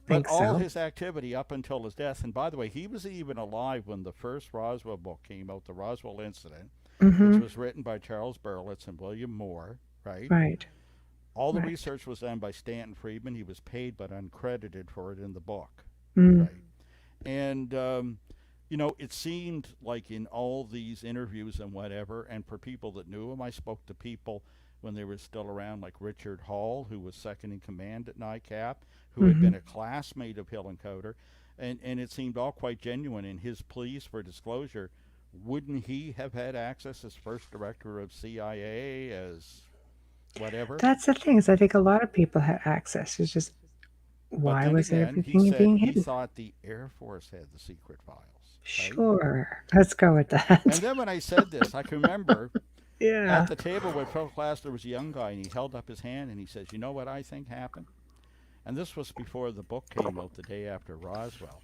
But all his activity up until his death, and by the way, he was even alive when the first Roswell book came out, The Roswell Incident, which was written by Charles Berlitz and William Moore, right? Right. All the Right. research was done by Stanton Friedman. He was paid but uncredited for it in the book, Mm. right? And, it seemed like in all these interviews and whatever, and for people that knew him, I spoke to people when they were still around, like Richard Hall, who was second in command at NICAP, who had been a classmate of Hillenkoetter, and it seemed all quite genuine in his pleas for disclosure. Wouldn't he have had access as first director of CIA, as whatever? That's the thing, is I think a lot of people had access. It's just, But why then was again, he everything said being he hidden? thought the Air Force had the secret files. Right? Sure. Let's go with that. And then when I said this, I can remember Yeah. at the table with Phil Class, there was a young guy, and he held up his hand, and he says, you know what I think happened? And this was before the book came out, the day after Roswell.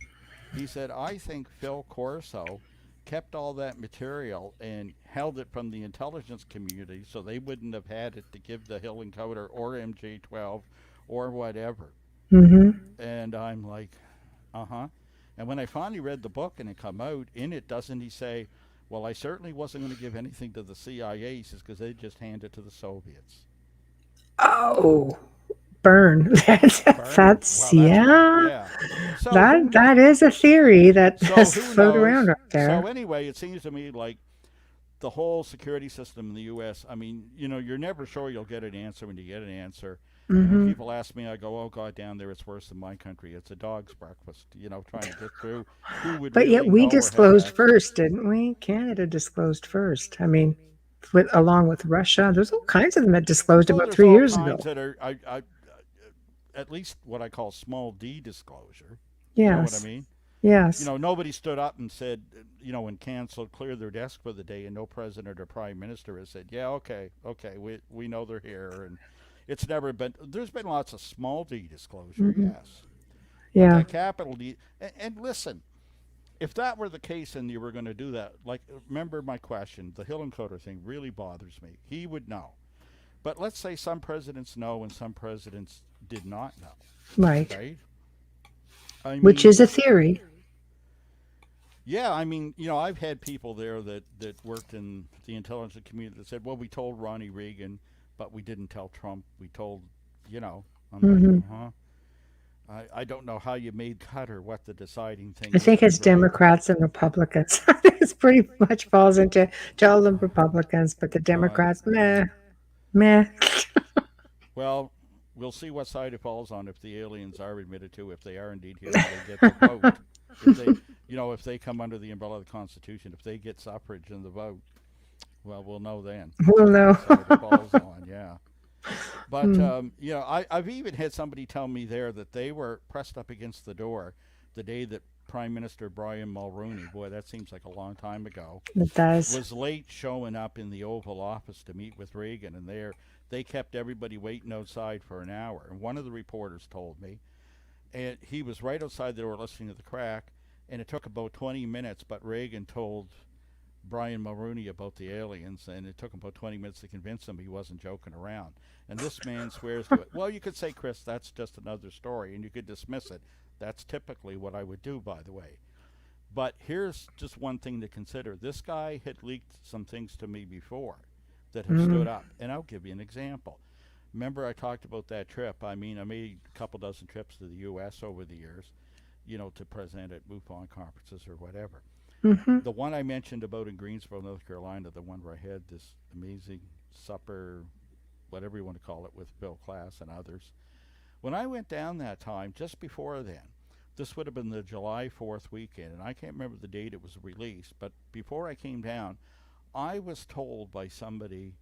He said, I think Phil Corso kept all that material and held it from the intelligence community so they wouldn't have had it to give to Hillenkoetter or MJ12 or whatever. Hmm. And I'm like, uh-huh. And when I finally read the book and it come out, in it, doesn't he say, well, I certainly wasn't going to give anything to the CIA, he says, because they just hand it to the Soviets. Oh, burn. That's Well, yeah. So That is a theory that so has who floated knows? around up there. So anyway, it seems to me like the whole security system in the U.S., I mean, you're never sure you'll get an answer when you get an answer. And when people ask me, I go, oh, God, down there it's worse than my country. It's a dog's breakfast, trying to get through. Who would But really yet we know or have disclosed access? first, didn't we? Canada disclosed first. I mean, along with Russia, there's all kinds of them that disclosed Well, about there's 3 all years ago. kinds that are, at least what I call small D disclosure. Yes. You know what I mean? Yes. Nobody stood up and said, and canceled, cleared their desk for the day, and no president or prime minister has said, yeah, okay, we know they're here, and it's never been. There's been lots of small D disclosure, Mm-hmm. yes, but Yeah. that capital D. And listen, if that were the case and you were going to do that, like, remember my question, the Hillenkotter thing really bothers me. He would know, but let's say some presidents know and some presidents did not know, Right. right? Which is a theory. Yeah, I mean, I've had people there that worked in the intelligence community that said, well, we told Ronnie Reagan, but we didn't tell Trump. We told, I'm Mm-hmm. like, I don't know how you made cut or what the deciding thing I think is, it's right? Democrats and Republicans. I think it's pretty much falls into to all the Republicans, but the Democrats, meh, meh. Well, we'll see what side it falls on if the aliens are admitted to, if they are indeed here, and they get the vote. If they, if they come under the umbrella of the Constitution, if they get suffrage in the vote, well, we'll know then. We'll know. What side it falls on, yeah. But, Hmm. I've even had somebody tell me there that they were pressed up against the door the day that Prime Minister Brian Mulroney, boy, that seems like a long time ago, It does. was late showing up in the Oval Office to meet with Reagan, and they kept everybody waiting outside for an hour. And one of the reporters told me, and he was right outside the door listening to the crack, and it took about 20 minutes, but Reagan told Brian Mulroney about the aliens, and it took him about 20 minutes to convince him he wasn't joking around. And this man swears to it. Well, you could say, Chris, that's just another story, and you could dismiss it. That's typically what I would do, by the way. But here's just one thing to consider. This guy had leaked some things to me before that have stood up, and I'll give you an example. Remember I talked about that trip? I mean, I made a couple dozen trips to the U.S. over the years, to present at MUFON conferences or whatever. Mm-hmm. The one I mentioned about in Greensboro, North Carolina, the one where I had this amazing supper, whatever you want to call it, with Bill Klass and others. When I went down that time, just before then, this would have been the July 4th weekend, and I can't remember the date it was released, but before I came down, I was told by somebody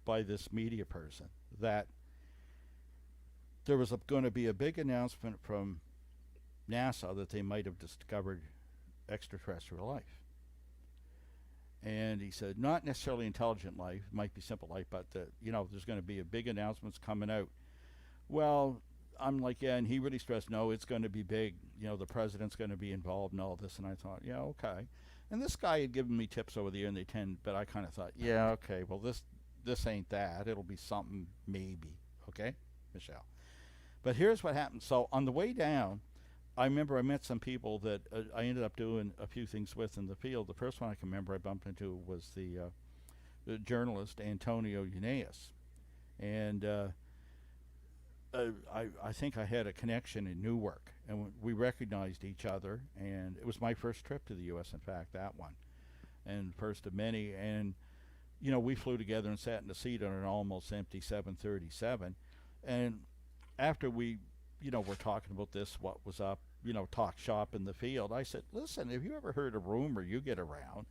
by this media person, that there was going to be a big announcement from NASA that they might have discovered extraterrestrial life. And he said, not necessarily intelligent life, might be simple life, but there's going to be a big announcements coming out. Well, I'm like, yeah, and he really stressed, no, it's going to be big. The president's going to be involved and all this. And I thought, yeah, okay. And this guy had given me tips over the year, and but I kind of thought, yeah, okay, well, this ain't that. It'll be something maybe, okay, Michelle? But here's what happened. So on the way down, I remember I met some people that I ended up doing a few things with in the field. The first one I can remember I bumped into was the journalist Antonio Eunaeus. And I think I had a connection in Newark, and we recognized each other. And it was my first trip to the U.S., in fact, that one, and first of many. And, we flew together and sat in the seat on an almost empty 737. And after we we're talking about this, what was up, talk shop in the field, I said, listen, have you ever heard a rumor you get around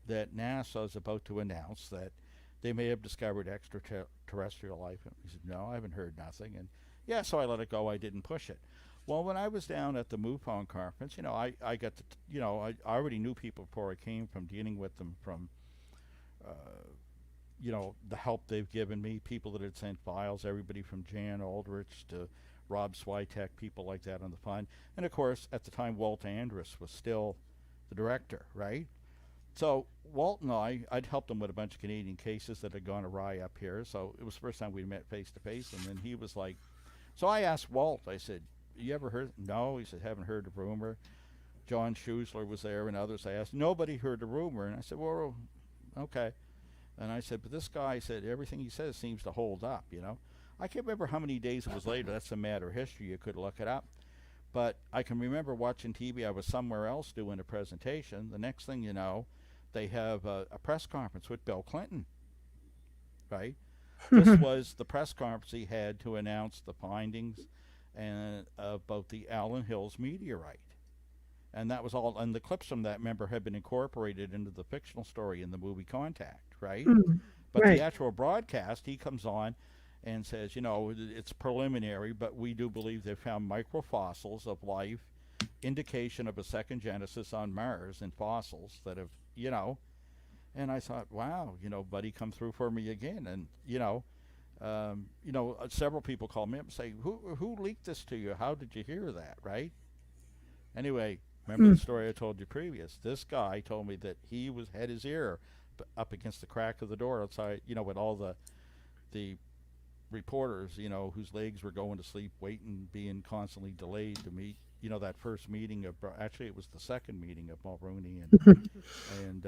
that NASA is about to announce that they may have discovered extraterrestrial life? And he said, no, I haven't heard nothing. And yeah, so I let it go. I didn't push it. Well, when I was down at the MUFON conference, I got to, I already knew people before I came, from dealing with them, from the help they've given me, people that had sent files, everybody from Jan Aldrich to Rob Switek, people like that on the fund. And of course, at the time, Walt Andrus was still the director, right? So Walt and I'd helped him with a bunch of Canadian cases that had gone awry up here. So it was the first time we met face to face. And then he was like, so I asked Walt, I said, you ever heard? No, he said, haven't heard a rumor. John Schusler was there and others. I asked, nobody heard a rumor. And I said, well, okay. And I said, but this guy said everything he says seems to hold up, I can't remember how many days it was later. That's a matter of history. You could look it up. But I can remember watching TV. I was somewhere else doing a presentation. The next thing you know, they have a press conference with Bill Clinton, right? This was the press conference he had to announce the findings and about the Allen Hills meteorite. And that was all. And the clips from that, remember, had been incorporated into the fictional story in the movie Contact, right? But Right. the actual broadcast, he comes on, and says, it's preliminary, but we do believe they found microfossils of life, indication of a second genesis on Mars in fossils that have, and I thought, wow, buddy, come through for me again. And, several people call me up and say, who leaked this to you? How did you hear that, right? Anyway, remember the story I told you previous? This guy told me that he had his ear up against the crack of the door outside, with all the reporters, whose legs were going to sleep, waiting, being constantly delayed to meet, that first meeting of, actually it was the second meeting of Mulroney and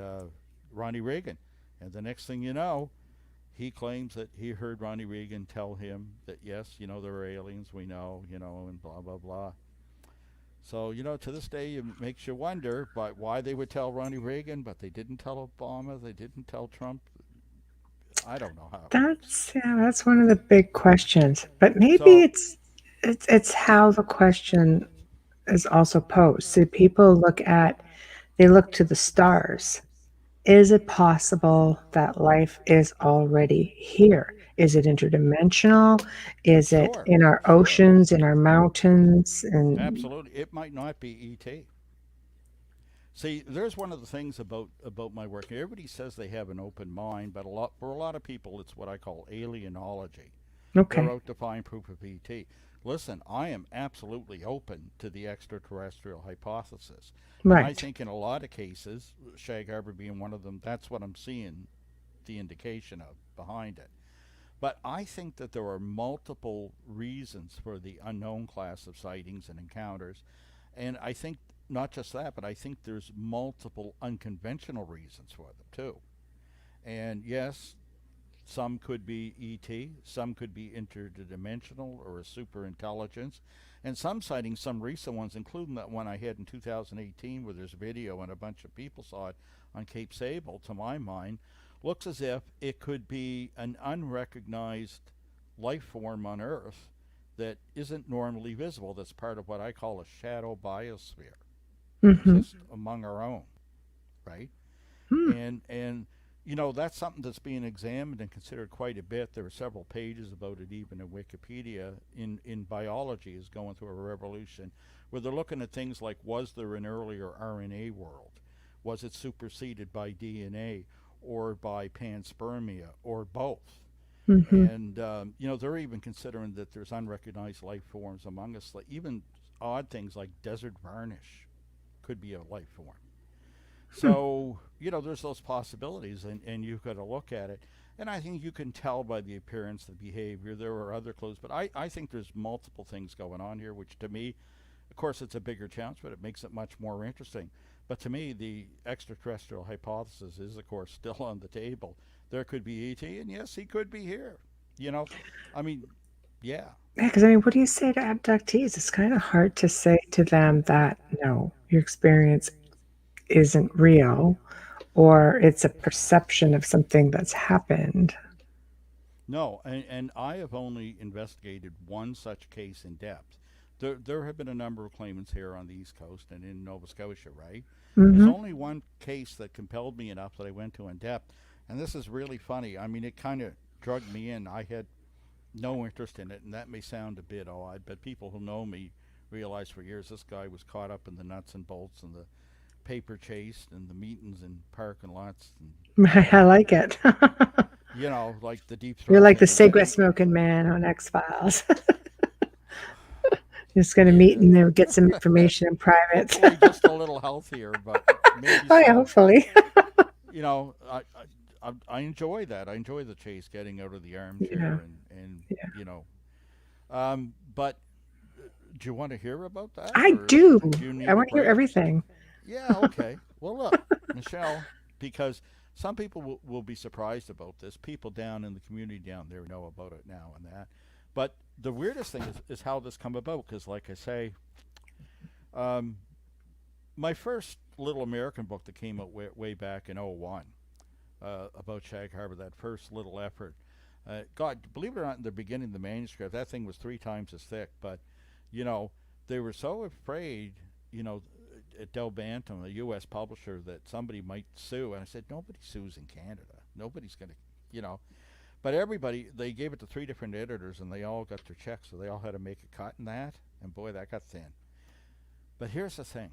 Ronnie Reagan. And the next thing you know, he claims that he heard Ronnie Reagan tell him that, yes, there are aliens, we know, and blah, blah, blah. So, to this day, it makes you wonder why they would tell Ronnie Reagan, but they didn't tell Obama, they didn't tell Trump. I don't know how. That's one of the big questions. But maybe it's how the question is also posed. So people look to the stars. Is it possible that life is already here? Is it interdimensional? Is it in our oceans, in our mountains? And absolutely, it might not be ET. See, there's one of the things about my work. Everybody says they have an open mind, but for a lot of people, it's what I call alienology. Okay. They're out to find proof of ET. Listen, I am absolutely open to the extraterrestrial hypothesis. Right. And I think in a lot of cases, Shag Harbour being one of them, that's what I'm seeing the indication of behind it. But I think that there are multiple reasons for the unknown class of sightings and encounters. And I think not just that, but I think there's multiple unconventional reasons for them too. And yes, some could be ET, some could be interdimensional or a super intelligence, and some sightings, some recent ones, including that one I had in 2018 where there's video and a bunch of people saw it on Cape Sable, to my mind, looks as if it could be an unrecognized life form on Earth that isn't normally visible, that's part of what I call a shadow biosphere. Just among our own, right? And that's something that's being examined and considered quite a bit. There are several pages about it even in Wikipedia. In biology is going through a revolution where they're looking at things like, was there an earlier RNA world? Was it superseded by DNA or by panspermia or both? And they're even considering that there's unrecognized life forms among us, like even odd things like desert varnish could be a life form. So, there's those possibilities, and you've got to look at it. And I think you can tell by the appearance, the behavior. There are other clues, but I think there's multiple things going on here, which to me, of course, it's a bigger challenge, but it makes it much more interesting. But to me, the extraterrestrial hypothesis is, of course, still on the table. There could be ET, and yes, he could be here. Yeah. Yeah, because what do you say to abductees? It's kind of hard to say to them that, no, your experience isn't real, or it's a perception of something that's happened. No, and I have only investigated one such case in depth. There have been a number of claimants here on the East Coast and in Nova Scotia, right? There's only one case that compelled me enough that I went to in depth, and this is really funny. It kind of drugged me in. I had no interest in it, and that may sound a bit odd, but people who know me realize for years this guy was caught up in the nuts and bolts and the paper chase and the meetings in parking lots. And, I like it. Like the deep throat. You're like the cigarette smoking man on X-Files. Just going to meet and then get some information in private. Hopefully just a little healthier, but maybe so. Yeah, hopefully. I enjoy that. I enjoy the chase, getting out of the armchair but do you want to hear about that? I do. I want to hear everything. Yeah, okay. Well, look, Michelle, because some people will be surprised about this. People down in the community down there know about it now and that. But the weirdest thing is how this come about, because like I say, my first little American book that came out way back in 2001 about Shag Harbour, that first little effort, God, believe it or not, in the beginning of the manuscript, that thing was 3 times as thick, but, they were so afraid, at Del Bantam, a U.S. publisher, that somebody might sue, and I said, nobody sues in Canada. Nobody's going to, But everybody, they gave it to 3 different editors, and they all got their checks, so they all had to make a cut in that. And boy, that got thin. But here's the thing.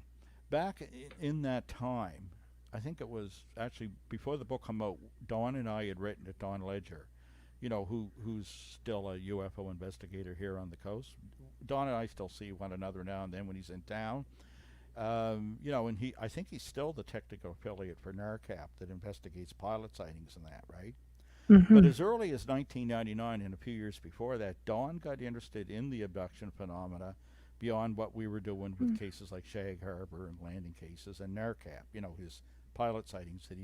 Back in that time, I think it was actually before the book came out, Don and I had written to Don Ledger, who's still a UFO investigator here on the coast. Don and I still see one another now and then when he's in town. And I think he's still the technical affiliate for NARCAP that investigates pilot sightings and that, right? Mm-hmm. But as early as 1999 and a few years before that, Don got interested in the abduction phenomena beyond what we were doing with cases like Shag Harbour and landing cases and NARCAP, his pilot sightings that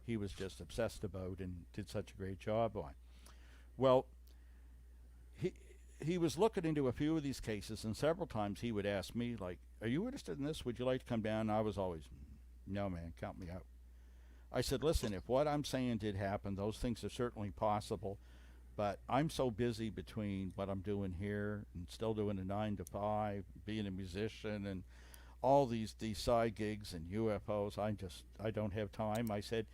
he was just obsessed about and did such a great job on. Well, he was looking into a few of these cases, and several times he would ask me, like, are you interested in this? Would you like to come down? And I was always, no, man, count me out. I said, listen, if what I'm saying did happen, those things are certainly possible, but I'm so busy between what I'm doing here and still doing a 9 to 5, being a musician and all these side gigs and UFOs, I don't have time. I said,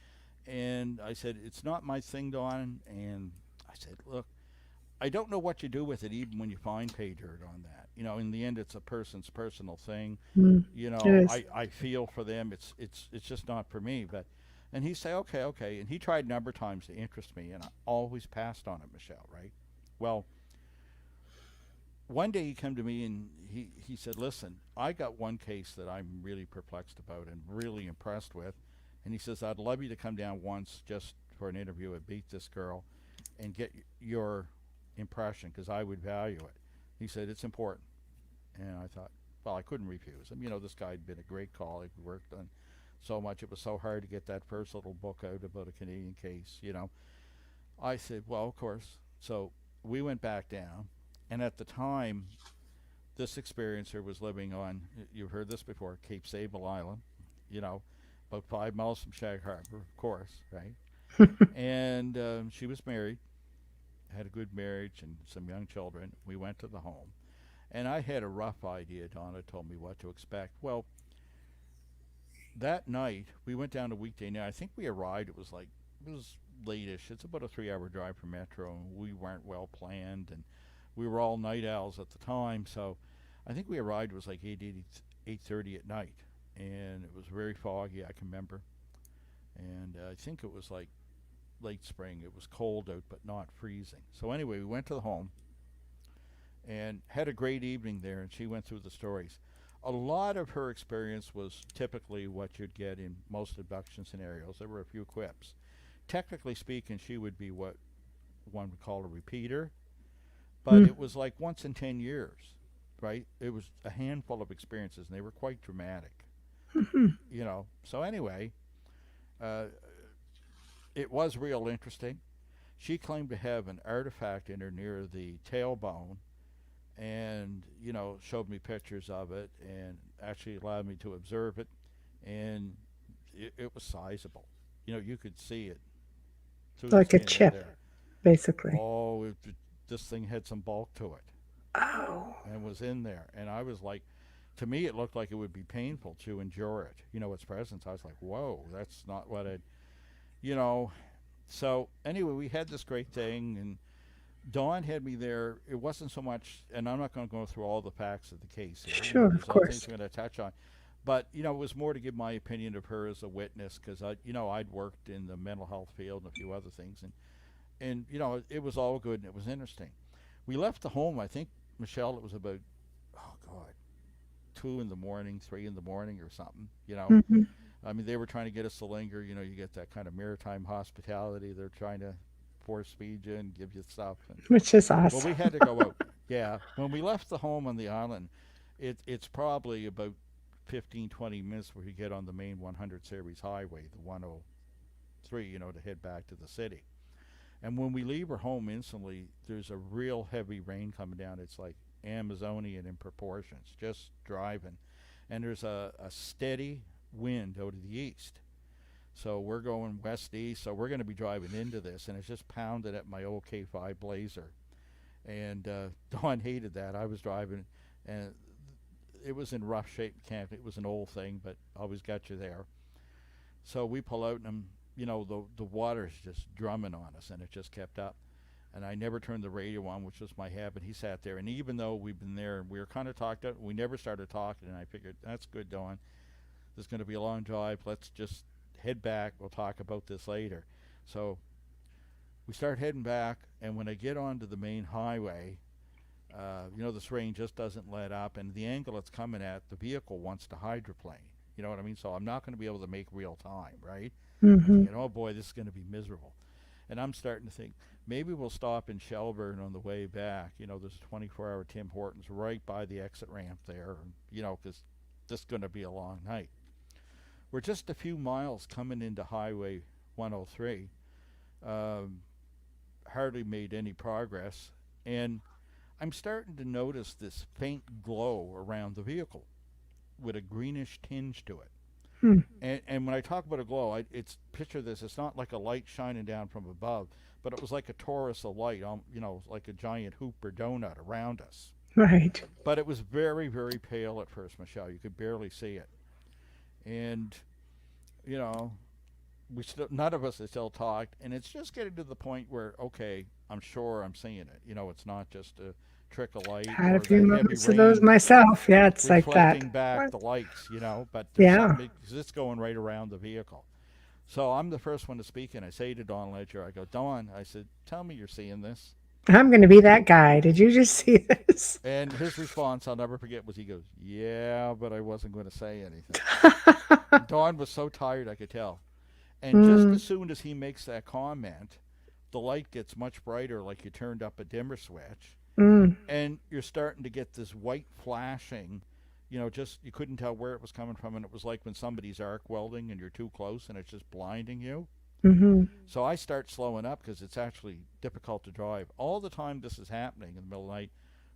it's not my thing, Don. And I said, look, I don't know what you do with it even when you find pay dirt on that. In the end, it's a person's personal thing. I feel for them. It's just not for me. And he say, okay. And he tried a number of times to interest me, and I always passed on it, Michelle, right? Well, one day he came to me and he said, listen, I got one case that I'm really perplexed about and really impressed with. And he says, I'd love you to come down once just for an interview and meet this girl and get your impression, because I would value it. He said, it's important. And I thought, well, I couldn't refuse him. This guy had been a great colleague. We worked on so much. It was so hard to get that first little book out about a Canadian case, I said, well, of course. So we went back down. And at the time, this experiencer was living on, you've heard this before, Cape Sable Island, about 5 miles from Shag Harbour, of course, right? And she was married, had a good marriage and some young children. We went to the home. And I had a rough idea. Donna told me what to expect. Well, that night, we went down a weekday night. I think we arrived, it was late-ish. It's about a 3-hour drive from Metro, and we weren't well planned, and we were all night owls at the time, so I think we arrived, it was like 8:30 at night, and it was very foggy, I can remember. And I think it was like late spring. It was cold out, but not freezing. So anyway, we went to the home and had a great evening there, and she went through the stories. A lot of her experience was typically what you'd get in most abduction scenarios. There were a few quips. Technically speaking, she would be what one would call a repeater, but it was like once in 10 years, right? It was a handful of experiences, and they were quite dramatic. So anyway, it was real interesting. She claimed to have an artifact in her near the tailbone, and showed me pictures of it and actually allowed me to observe it, and it was sizable. You could see it through Like the a skin chip, there. basically. Oh, this thing had some bulk to it. Oh. And was in there, and I was like, to me it looked like it would be painful to endure it, its presence. I was like, whoa, that's not what so anyway, we had this great thing, and Dawn had me there. It wasn't so much, and I'm not going to go through all the facts of the case here. Sure, There's of other course. things we're going to touch on. But, it was more to give my opinion of her as a witness, because, I'd worked in the mental health field and a few other things. And it was all good, and it was interesting. We left the home, I think, Michelle, it was about, 2 in the morning, 3 in the morning or something, Mm-hmm. I mean, they were trying to get us to linger. You get that kind of maritime hospitality. They're trying to force feed you and give you stuff. Which is Well, awesome. we had to go out. Yeah. When we left the home on the island, it's probably about 15, 20 minutes before you get on the main 100 series highway, the 103, to head back to the city. And when we leave our home instantly, there's a real heavy rain coming down. It's like Amazonian in proportions, just driving. And there's a steady wind out of the east. So we're going west-east, so we're going to be driving into this, and it's just pounding at my old K5 Blazer. And Dawn hated that. I was driving, and it was in rough shape. It was an old thing, but always got you there. So we pull out, and the water is just drumming on us, and it just kept up. and I never turned the radio on, which was my habit. He sat there, and even though we've been there, we were kind of talked up. We never started talking, and I figured that's good, Dawn. This is going to be a long drive. Let's just head back. We'll talk about this later. So we start heading back, and when I get onto the main highway, this rain just doesn't let up, and the angle it's coming at, the vehicle wants to hydroplane. You know what I mean? So I'm not going to be able to make real time, right? Mm-hmm. Oh boy, this is going to be miserable. And I'm starting to think, maybe we'll stop in Shelburne on the way back. There's a 24-hour Tim Hortons right by the exit ramp there, because this is going to be a long night. We're just a few miles coming into Highway 103. Hardly made any progress. And I'm starting to notice this faint glow around the vehicle with a greenish tinge to it. And when I talk about a glow, picture this. It's not like a light shining down from above, but it was like a torus of light, like a giant hoop or donut around us. Right. But it was very, very pale at first, Michelle. You could barely see it. And, none of us had still talked, and it's just getting to the point where, okay, I'm sure I'm seeing it. It's not just a trick of light. Had or a few the moments heavy of those rain myself. Yeah, it's like that. reflecting back What? the lights, but there's Yeah. something, 'cause it's going right around the vehicle. So I'm the first one to speak, and I say to Dawn Ledger, I go, Dawn, I said, tell me you're seeing this. I'm going to be that guy. Did you just see this? And his response, I'll never forget, was he goes, yeah, but I wasn't going to say anything. Dawn was so tired, I could tell. And just as soon as he makes that comment, the light gets much brighter, like you turned up a dimmer switch. And you're starting to get this white flashing, just you couldn't tell where it was coming from, and it was like when somebody's arc welding and you're too close and it's just blinding you. Mm-hmm. So I start slowing up because it's actually difficult to drive. All the time this is happening in the middle of the night,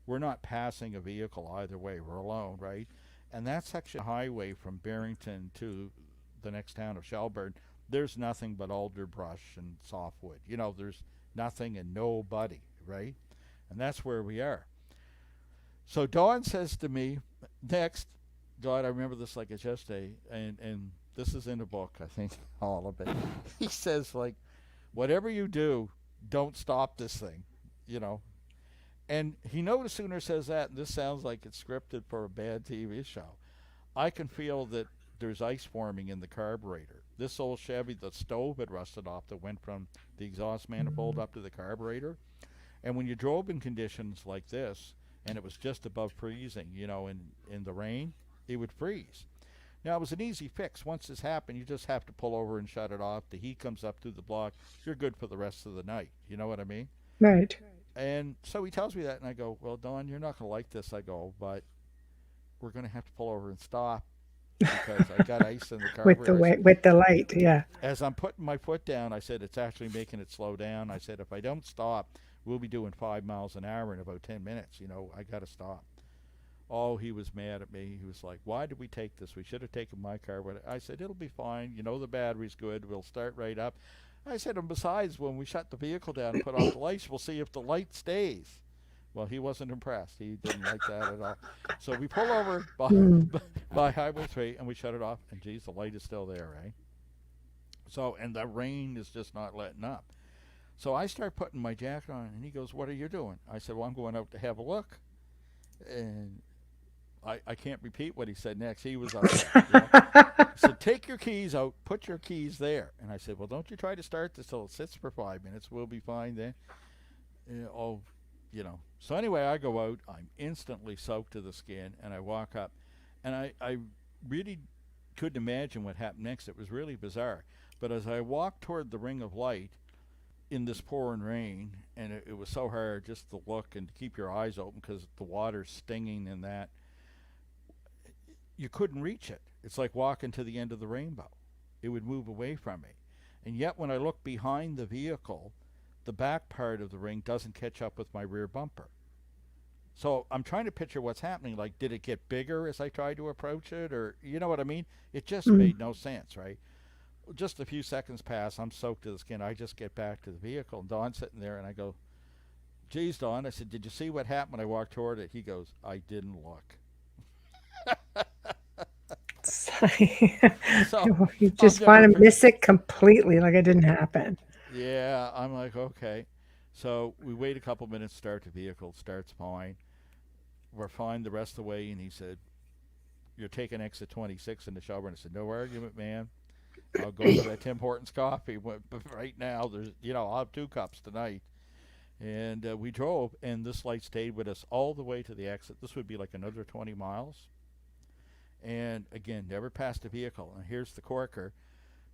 we're not passing a vehicle either way. We're alone, right? And that section of highway from Barrington to the next town of Shelburne, there's nothing but alder brush and softwood. There's nothing and nobody, right? And that's where we are. So Dawn says to me, next, God, I remember this like it's yesterday, and this is in the book, I think, all of it. He says, like, whatever you do, don't stop this thing, And he no sooner says that, and this sounds like it's scripted for a bad TV show, I can feel that there's ice forming in the carburetor. This old Chevy, the stove had rusted off that went from the exhaust manifold up to the carburetor. And when you drove in conditions like this, and it was just above freezing, in the rain, it would freeze. Now, it was an easy fix. Once this happened, you just have to pull over and shut it off. The heat comes up through the block. You're good for the rest of the night. You know what I mean? Right. And so he tells me that, and I go, well, Dawn, you're not going to like this. I go, but we're going to have to pull over and stop because I got ice in the carburetor. with the light, yeah. As I'm putting my foot down, I said, it's actually making it slow down. I said, if I don't stop, we'll be doing 5 miles an hour in about 10 minutes. I got to stop. Oh, he was mad at me. He was like, why did we take this? We should have taken my car. I said, it'll be fine. The battery's good. We'll start right up. I said, and besides, when we shut the vehicle down and put off the lights, we'll see if the light stays. Well, he wasn't impressed. He didn't like that at all. So we pull over by Highway 3, and we shut it off. And, geez, the light is still there, right? So, and the rain is just not letting up. So I start putting my jacket on, and he goes, what are you doing? I said, well, I'm going out to have a look. And I can't repeat what he said next. He was upset. He said, take your keys out, put your keys there. And I said, well, don't you try to start this till it sits for 5 minutes. We'll be fine then. So anyway, I go out. I'm instantly soaked to the skin, and I walk up. And I really couldn't imagine what happened next. It was really bizarre. But as I walked toward the ring of light in this pouring rain, and it was so hard just to look and to keep your eyes open because the water's stinging and that, you couldn't reach it. It's like walking to the end of the rainbow. It would move away from me. And yet when I look behind the vehicle, the back part of the ring doesn't catch up with my rear bumper. So I'm trying to picture what's happening. Like, did it get bigger as I tried to approach it? Or, you know what I mean? It just made no sense, right? Just a few seconds pass. I'm soaked to the skin. I just get back to the vehicle. And Dawn's sitting there, and I go, geez, Dawn. I said, did you see what happened when I walked toward it? He goes, I didn't look. So you just want to miss it completely, like it didn't happen. Yeah, I'm like, okay. So we wait a couple minutes, start the vehicle, starts fine. We're fine the rest of the way, and he said, "You're taking exit 26 in the shower." And I said, "No argument, man. I'll go for that Tim Hortons coffee. But right now, I'll have 2 cups tonight." And we drove, and this light stayed with us all the way to the exit. This would be like another 20 miles. And again, never passed a vehicle. And here's the corker.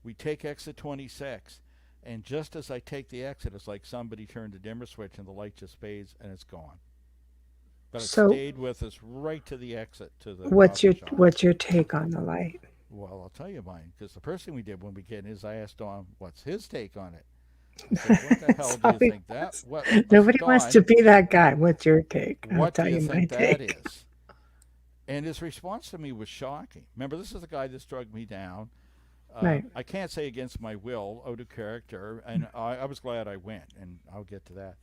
We take exit 26, and just as I take the exit, it's like somebody turned the dimmer switch, and the light just fades, and it's gone. But it So stayed with us right to the exit to the what's coffee shop. what's your take on the light? Well, I'll tell you mine, because the first thing we did when we get in is I asked Don, "What's his take on it?" I said, "What the hell do you think that? What?" I said, Nobody wants "Don, to be that guy. What's your take? I'll what do tell you you my think that take. is?" And his response to me was shocking. Remember, this is the guy that struck me down. Right. I can't say against my will, out of character, and I was glad I went, and I'll get to that,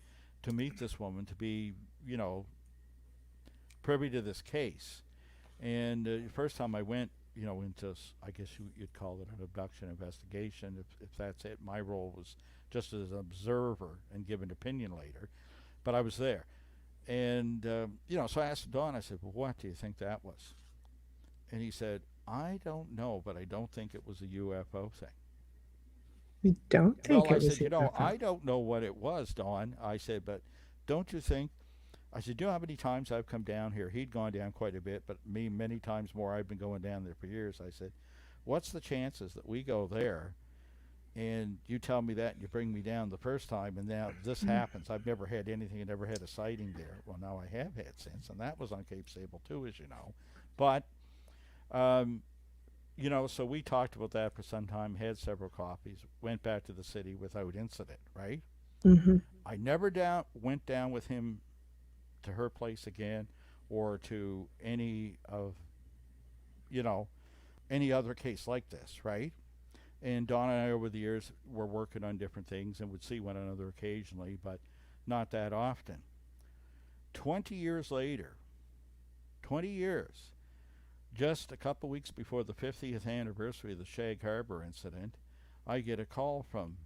to meet this woman, to be, privy to this case. And the first time I went, into, I guess you'd call it an abduction investigation, if that's it. My role was just as an observer and give an opinion later, but I was there. And, so I asked Don, I said, "Well, what do you think that was?" And he said, "I don't know, but I don't think it was a UFO thing." You don't think Well, I it was said, UFO? I don't know what it was, Don. I said, "But don't you think?" I said, "Do you know how many times I've come down here?" He'd gone down quite a bit, but me many times more. I've been going down there for years. I said, "What's the chances that we go there and you tell me that and you bring me down the first time, and now this happens? I've never had anything. I never had a sighting there." Well, now I have had since, and that was on Cape Sable too, as you know. But so we talked about that for some time, had several coffees, went back to the city without incident, right? Mm-hmm. I never went down with him to her place again, or to any other case like this, right? And Don and I, over the years, were working on different things and would see one another occasionally, but not that often. 20 years later, 20 years, just a couple weeks before the 50th anniversary of the Shag Harbour Incident, I get a call from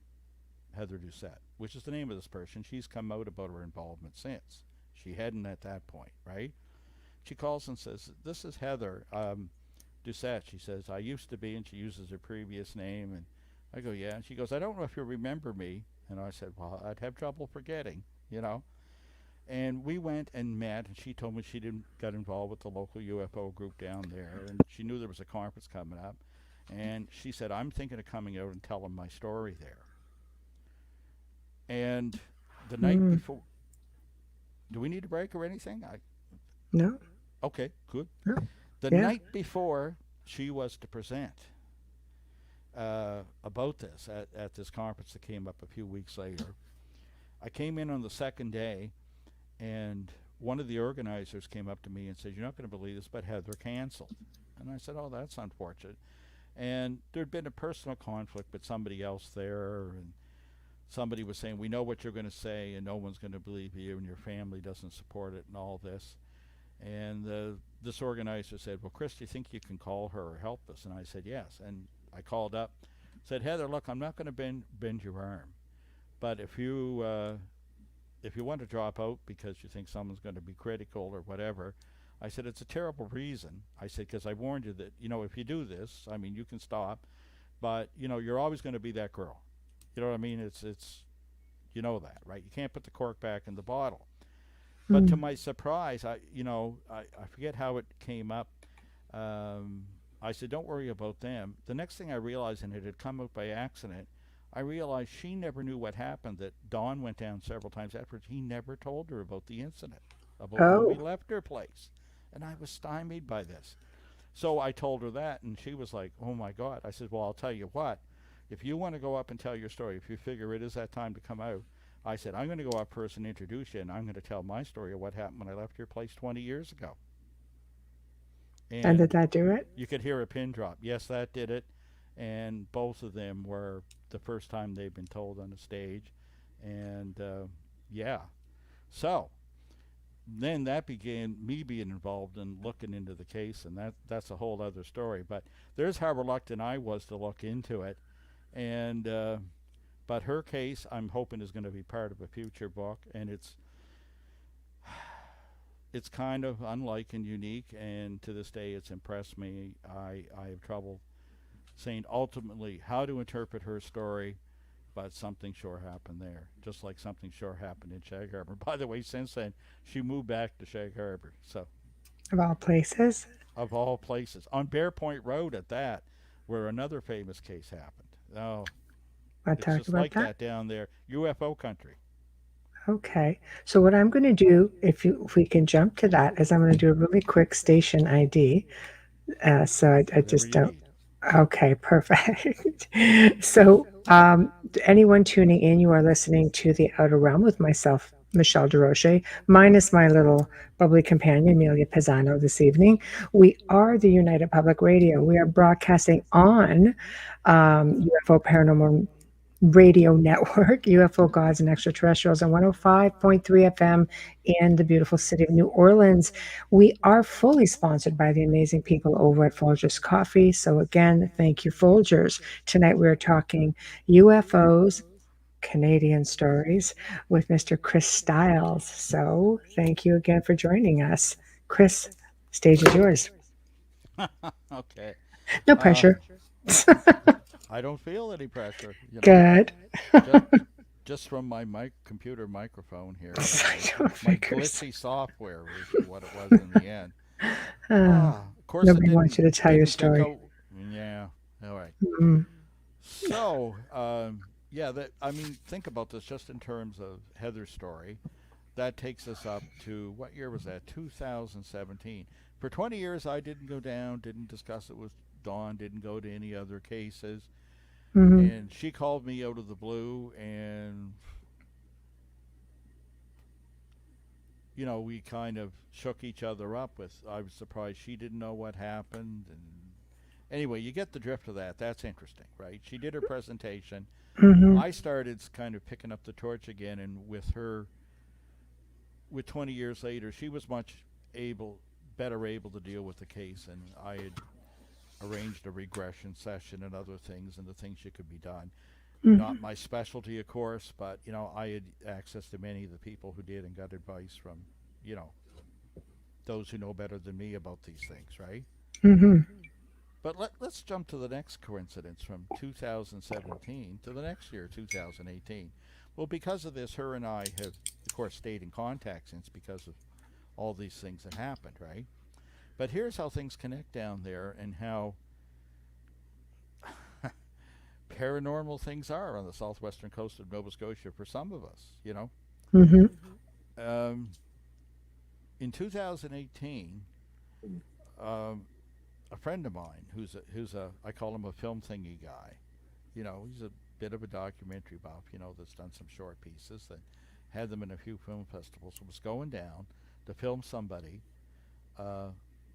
Heather Doucette, which is the name of this person. She's come out about her involvement since. She hadn't at that point, right? She calls and says, "This is Heather Doucette." She says, "I used to be," and she uses her previous name. And I go, "Yeah." And she goes, "I don't know if you remember me." And I said, "Well, I'd have trouble forgetting. And we went and met, and she told me she didn't get involved with the local UFO group down there, and she knew there was a conference coming up. And she said, "I'm thinking of coming out and telling my story there." And the night before, do we need a break or anything? No. Okay, good. No. The Yeah. night before she was to present about this at this conference that came up a few weeks later, I came in on the second day, and one of the organizers came up to me and said, "You're not going to believe this, but Heather canceled." And I said, "Oh, that's unfortunate." And there'd been a personal conflict with somebody else there, and somebody was saying, "We know what you're going to say, and no one's going to believe you, and your family doesn't support it," and all this. And this organizer said, "Well, Chris, do you think you can call her or help us?" And I said, "Yes." And I called up, said, "Heather, look, I'm not going to bend your arm, but if you want to drop out because you think someone's going to be critical or whatever," I said, "it's a terrible reason." I said, "Because I warned you that, if you do this, I mean, you can stop, but, you're always going to be that girl. You know what I mean? It's that, right? You can't put the cork back in the bottle." But to my surprise, I forget how it came up. I said, "Don't worry about them." The next thing I realized, and it had come out by accident, I realized she never knew what happened, that Don went down several times afterwards. He never told her about the incident, about when we left her place. And I was stymied by this. So I told her that, and she was like, "Oh my God." I said, "Well, I'll tell you what. If you want to go up and tell your story, if you figure it is that time to come out," I said, "I'm going to go up first and introduce you, and I'm going to tell my story of what happened when I left your place 20 years ago." And did that do it? You could hear a pin drop. Yes, that did it. And both of them were the first time they've been told on the stage. And yeah. So then that began me being involved in looking into the case, and that's a whole other story. But there's how reluctant I was to look into it. And But her case, I'm hoping, is going to be part of a future book, and it's kind of unlike and unique, and to this day it's impressed me. I have trouble saying ultimately how to interpret her story, but something sure happened there, just like something sure happened in Shag Harbour. By the way, since then, she moved back to Shag Harbour, so Of all places. of all places, on Bear Point Road at that, where another famous case happened. Oh, I it's talked just about like that. that down there, UFO country. Okay. So what I'm going to do, if we can jump to that, is I'm going to do a really quick station ID. So I Whatever just you don't. need. Okay, perfect. So, to anyone tuning in, you are listening to The Outer Realm with myself, Michelle Desrochers, minus my little bubbly companion, Amelia Pisano, this evening. We are the United Public Radio. We are broadcasting on UFO Paranormal Radio Network, UFO Gods and Extraterrestrials, on 105.3 FM in the beautiful city of New Orleans. We are fully sponsored by the amazing people over at Folgers Coffee. So, again, thank you, Folgers. Tonight we're talking UFOs, Canadian stories with Mr. Chris Stiles. So, thank you again for joining us. Chris, stage is yours. Okay. No Uh, pressure. I don't feel any pressure, Good. just just from my computer microphone here. Psycho My figures. glitchy software was what it was in the end. Uh, Of course, it Nobody wants didn't you to tell your didn't get story. go. Yeah. All right. Mm. So, yeah, that I mean, think about this just in terms of Heather's story. That takes us up to what year was that? 2017. For 20 years, I didn't go down, didn't discuss it with Dawn, didn't go to any other cases. Hmm. And she called me out of the blue, and we kind of shook each other up with. I was surprised she didn't know what happened, and anyway, you get the drift of that. That's interesting, right? She did her presentation. Hmm. I started kind of picking up the torch again, and with her, with 20 years later, she was better able to deal with the case, and I had arranged a regression session and other things, and the things that could be done. Hmm. Not my specialty, of course, but I had access to many of the people who did and got advice from, you know, those who know better than me about these things, right? Hmm. But let's jump to the next coincidence from 2017 to the next year, 2018. Well, because of this, her and I have, of course, stayed in contact since because of all these things that happened, right? But here's how things connect down there and how paranormal things are on the southwestern coast of Nova Scotia for some of us. Hmm. Um, in 2018, um, a friend of mine who's a I call him a film thingy guy. He's a bit of a documentary buff. That's done some short pieces that had them in a few film festivals. Was going down to film somebody uh,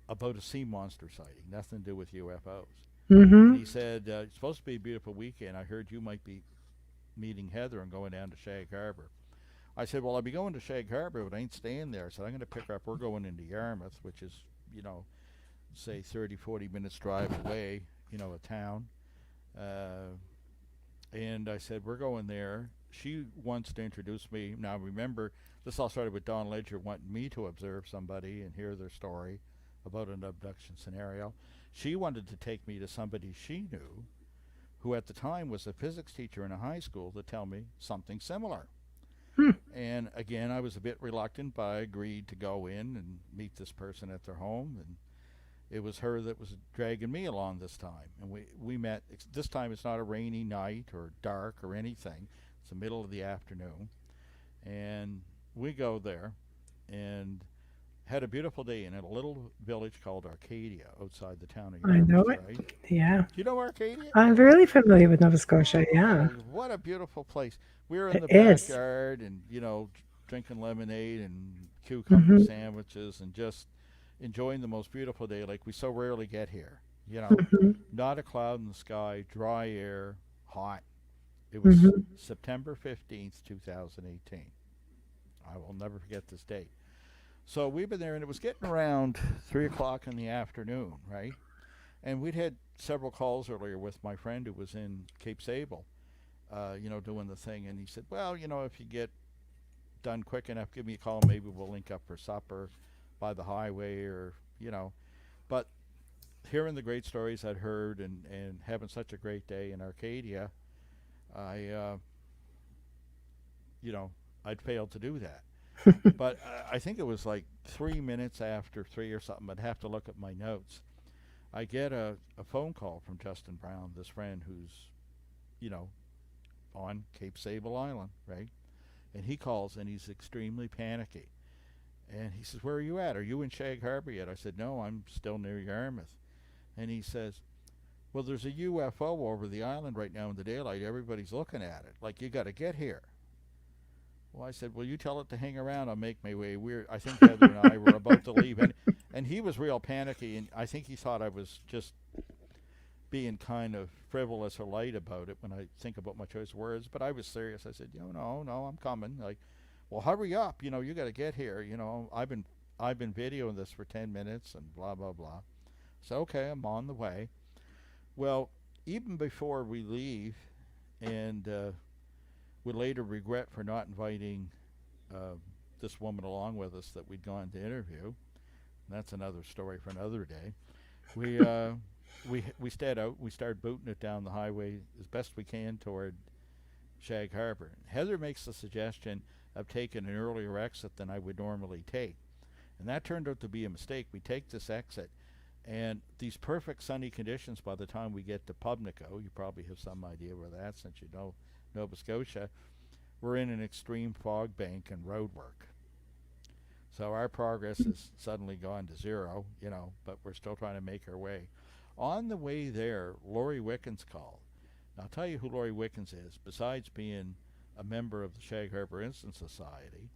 about a sea monster sighting, nothing to do with UFOs. And Hmm. he said, it's supposed to be a beautiful weekend. I heard you might be meeting Heather and going down to Shag Harbour. I said, well, I'll be going to Shag Harbour, but I ain't staying there. So I'm going to pick her up. We're going into Yarmouth, which is, say 30, 40 minutes drive away, a town. And I said, we're going there. She wants to introduce me. Now, remember, this all started with Don Ledger wanting me to observe somebody and hear their story about an abduction scenario. She wanted to take me to somebody she knew who at the time was a physics teacher in a high school to tell me something similar. Hmm. And again, I was a bit reluctant, but I agreed to go in and meet this person at their home. And it was her that was dragging me along this time. And we met. This time it's not a rainy night or dark or anything. It's the middle of the afternoon. And we go there and had a beautiful day in a little village called Arcadia outside the town of I know Yarmouth, it. right? Do Yeah. you know Arcadia? I'm really familiar with Nova Scotia. Yeah. Oh, what a beautiful place. We were in It the is. backyard and, drinking lemonade and cucumber Hmm. sandwiches and just enjoying the most beautiful day like we so rarely get here. Hmm. Not a cloud in the sky, dry air, hot. It was Hmm. September 15th, 2018. I will never forget this date. So we've been there, and it was getting around 3 o'clock in the afternoon, right? And we'd had several calls earlier with my friend who was in Cape Sable. doing the thing. And he said, well, if you get done quick enough, give me a call. Maybe we'll link up for supper by the highway or. But hearing the great stories I'd heard and having such a great day in Arcadia, I, I'd failed to do that. But I think it was like 3 minutes after 3 or something. I'd have to look at my notes. I get a phone call from Justin Brown, this friend who's, on Cape Sable Island, right? And he calls and he's extremely panicky. And he says, where are you at? Are you in Shag Harbour yet? I said, no, I'm still near Yarmouth. And he says, well, there's a UFO over the island right now in the daylight. Everybody's looking at it. Like, you got to get here. Well, I said, well, you tell it to hang around. I'll make my way. I think Heather and I were about to leave. And he was real panicky. And I think he thought I was just being kind of frivolous or light about it when I think about my choice of words. But I was serious. I said, no, I'm coming. Like, well, hurry up. You got to get here. I've been videoing this for 10 minutes and blah, blah, blah. So, okay, I'm on the way. Well, even before we leave, and we later regret for not inviting this woman along with us that we'd gone to interview. That's another story for another day. We stayed out. We started booting it down the highway as best we can toward Shag Harbour. Heather makes the suggestion of taking an earlier exit than I would normally take. And that turned out to be a mistake. We take this exit, and these perfect sunny conditions by the time we get to Pubnico, you probably have some idea where that's since you know Nova Scotia, we're in an extreme fog bank and road work. So our progress has suddenly gone to zero, but we're still trying to make our way. On the way there, Laurie Wickens called. Now, I'll tell you who Laurie Wickens is. Besides being a member of the Shag Harbour Incident Society,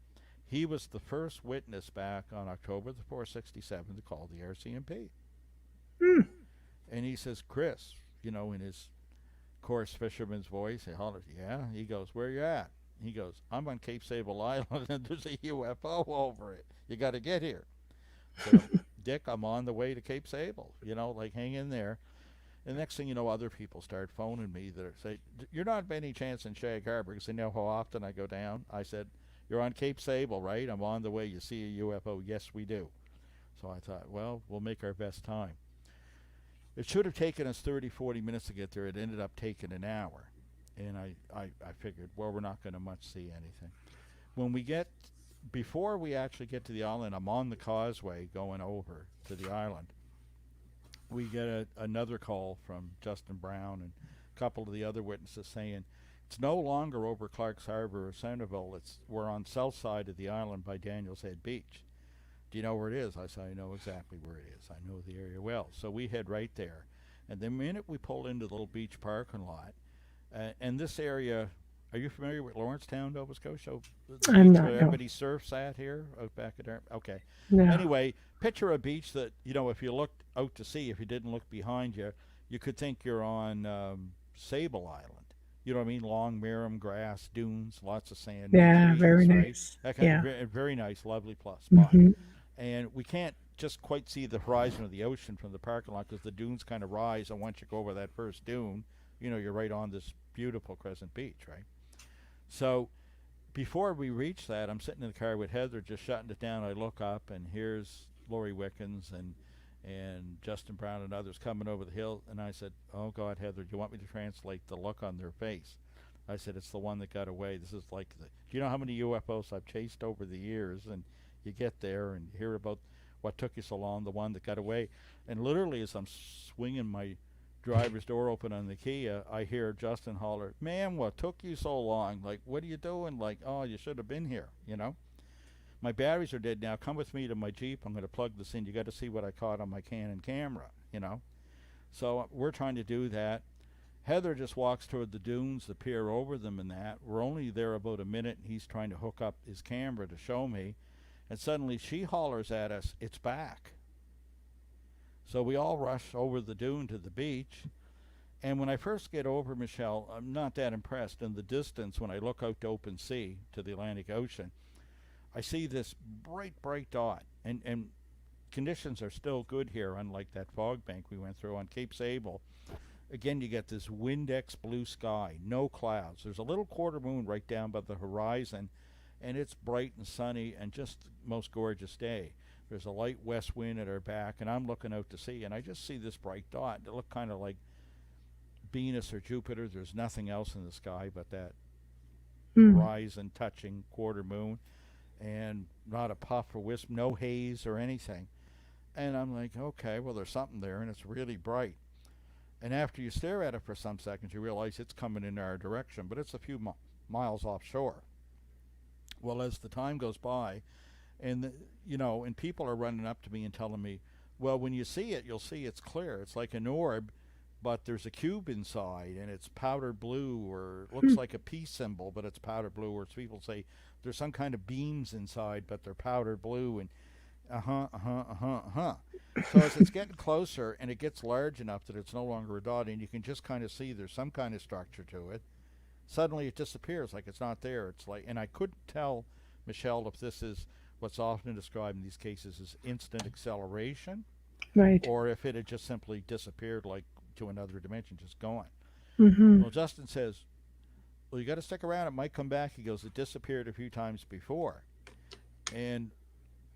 he was the first witness back on October the 4th, 1967 to call the RCMP. And he says, Chris, in his coarse fisherman's voice, he hollers, yeah? He goes, where you at? He goes, I'm on Cape Sable Island and there's a UFO over it. You got to get here. So, Dick, I'm on the way to Cape Sable, hang in there. And the next thing you know, other people start phoning me that say, you're not by any chance in Shag Harbour because they know how often I go down. I said, you're on Cape Sable, right? I'm on the way. You see a UFO? Yes, we do. So I thought, well, we'll make our best time. It should have taken us 30, 40 minutes to get there. It ended up taking an hour. And I figured, well, we're not going to much see anything. Before we actually get to the island, I'm on the causeway going over to the island. We get another call from Justin Brown and a couple of the other witnesses saying, it's no longer over Clark's Harbour or Centerville. We're on south side of the island by Daniels Head Beach. Do you know where it is? I said, I know exactly where it is. I know the area well. So we head right there. And the minute we pull into the little beach parking lot, and this area, are you familiar with Lawrencetown, Nova Scotia? I'm not. Where everybody surfs at here, out back at there? Okay. No. Anyway, picture a beach that, if you looked out to sea, if you didn't look behind you, you could think you're on Sable Island. You know what I mean? Long Miram, grass, dunes, lots of sand. Yeah, trees, very right? nice. That kind Yeah. of very nice, lovely spot. Mhm. And we can't just quite see the horizon of the ocean from the parking lot because the dunes kind of rise, and once you go over that first dune, you're right on this beautiful crescent beach, right? So before we reach that, I'm sitting in the car with Heather just shutting it down. I look up, and here's Laurie Wickens and Justin Brown and others coming over the hill. And I said, oh, God, Heather, do you want me to translate the look on their face? I said, it's the one that got away. This is like do you know how many UFOs I've chased over the years? And you get there and hear about what took you so long, the one that got away. And literally as I'm swinging my driver's door open on the Kia, I hear Justin holler, man, what took you so long? Like, what are you doing? Like, oh, you should have been here, My batteries are dead now. Come with me to my Jeep. I'm going to plug this in. You got to see what I caught on my Canon camera, So we're trying to do that. Heather just walks toward the dunes, the pier over them and that. We're only there about a minute, and he's trying to hook up his camera to show me. And suddenly she hollers at us, it's back. So we all rush over the dune to the beach. And when I first get over, Michelle, I'm not that impressed. In the distance, when I look out to open sea, to the Atlantic Ocean, I see this bright, bright dot. And conditions are still good here, unlike that fog bank we went through on Cape Sable. again, you get this Windex blue sky, no clouds. There's a little quarter moon right down by the horizon, and it's bright and sunny and just the most gorgeous day. There's a light west wind at our back, and I'm looking out to sea, and I just see this bright dot. It looked kind of like Venus or Jupiter. There's nothing else in the sky but that horizon touching quarter moon, and not a puff or wisp, no haze or anything. And I'm like, okay, well, there's something there, and it's really bright. And after you stare at it for some seconds, you realize it's coming in our direction, but it's a few miles offshore. Well, as the time goes by, and and people are running up to me and telling me, well, when you see it, you'll see it's clear. It's like an orb, but there's a cube inside, and it's powder blue, or it looks like a peace symbol, but it's powder blue. Or people say there's some kind of beams inside, but they're powder blue, and So as it's getting closer and it gets large enough that it's no longer a dot, and you can just kind of see there's some kind of structure to it, suddenly it disappears like it's not there. It's like, and I couldn't tell, Michelle, if this is what's often described in these cases as instant acceleration, Right. or if it had just simply disappeared like to another dimension, just gone. Well, Justin says, well, you got to stick around. It might come back. He goes, it disappeared a few times before. And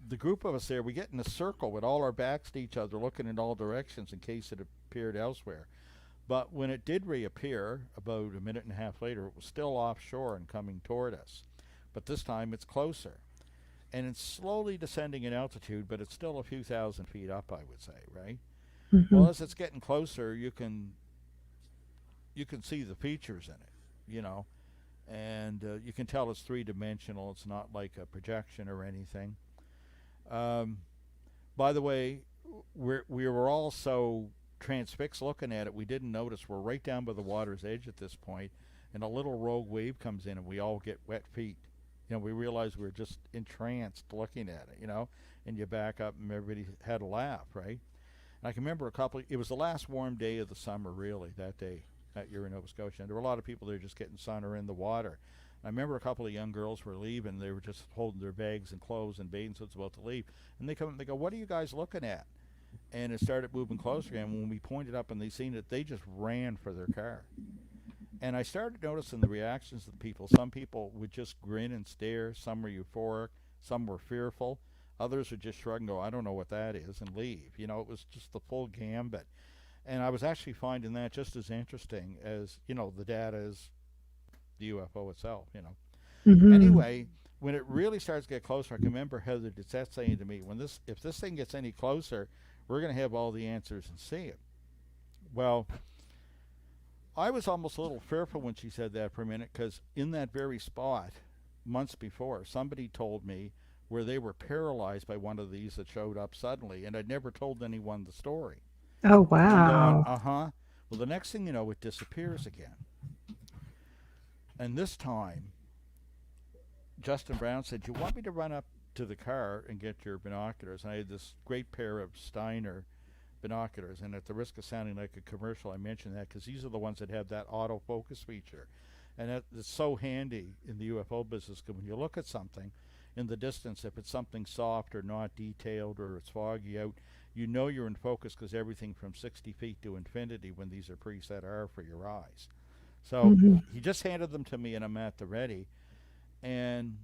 the group of us there, we get in a circle with all our backs to each other, looking in all directions in case it appeared elsewhere. But when it did reappear, about a minute and a half later, it was still offshore and coming toward us. But this time it's closer. And it's slowly descending in altitude, but it's still a few thousand feet up, I would say, right? Well, as it's getting closer, you can see the features in it, and you can tell it's three-dimensional. It's not like a projection or anything. By the way, we were all so transfixed looking at it, we didn't notice we're right down by the water's edge at this point, and a little rogue wave comes in, and we all get wet feet. We realize we're just entranced looking at it, and you back up, and everybody had a laugh, right? And I can remember it was the last warm day of the summer, really, that year in Nova Scotia, and there were a lot of people there just getting sun or in the water. I remember a couple of young girls were leaving. They were just holding their bags and clothes and bathing suits about to leave. And they come and they go, what are you guys looking at? And it started moving closer again. When we pointed up and they seen it, they just ran for their car. And I started noticing the reactions of the people. Some people would just grin and stare. Some were euphoric. Some were fearful. Others would just shrug and go, I don't know what that is, and leave. It was just the full gambit. And I was actually finding that just as interesting as, the data is the UFO itself, Anyway, when it really starts to get closer, I can remember Heather Dissette saying to me, if this thing gets any closer, we're going to have all the answers and see it. Well, I was almost a little fearful when she said that for a minute, because in that very spot, months before, somebody told me where they were paralyzed by one of these that showed up suddenly, and I'd never told anyone the story. Oh, wow. Well, the next thing you know, it disappears again. And this time, Justin Brown said, you want me to run up to the car and get your binoculars? And I had this great pair of Steiner binoculars, and at the risk of sounding like a commercial, I mention that because these are the ones that have that autofocus feature. And it's so handy in the UFO business, because when you look at something in the distance, if it's something soft or not detailed or it's foggy out, you're in focus, because everything from 60 feet to infinity, when these are preset, are for your eyes. So he just handed them to me, and I'm at the ready. And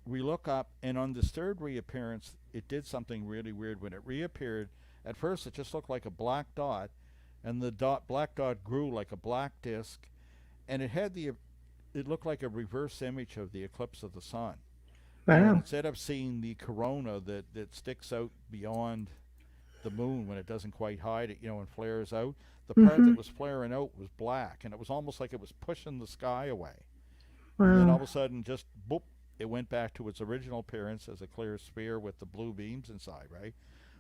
we look up, and on this third reappearance, it did something really weird. When it reappeared, at first it just looked like a black dot, and the black dot grew like a black disc, and it looked like a reverse image of the eclipse of the sun. Wow. And instead of seeing the corona that sticks out beyond the moon when it doesn't quite hide it, and flares out, the part that was flaring out was black, and it was almost like it was pushing the sky away. Wow. And then all of a sudden, just boop, it went back to its original appearance as a clear sphere with the blue beams inside, right?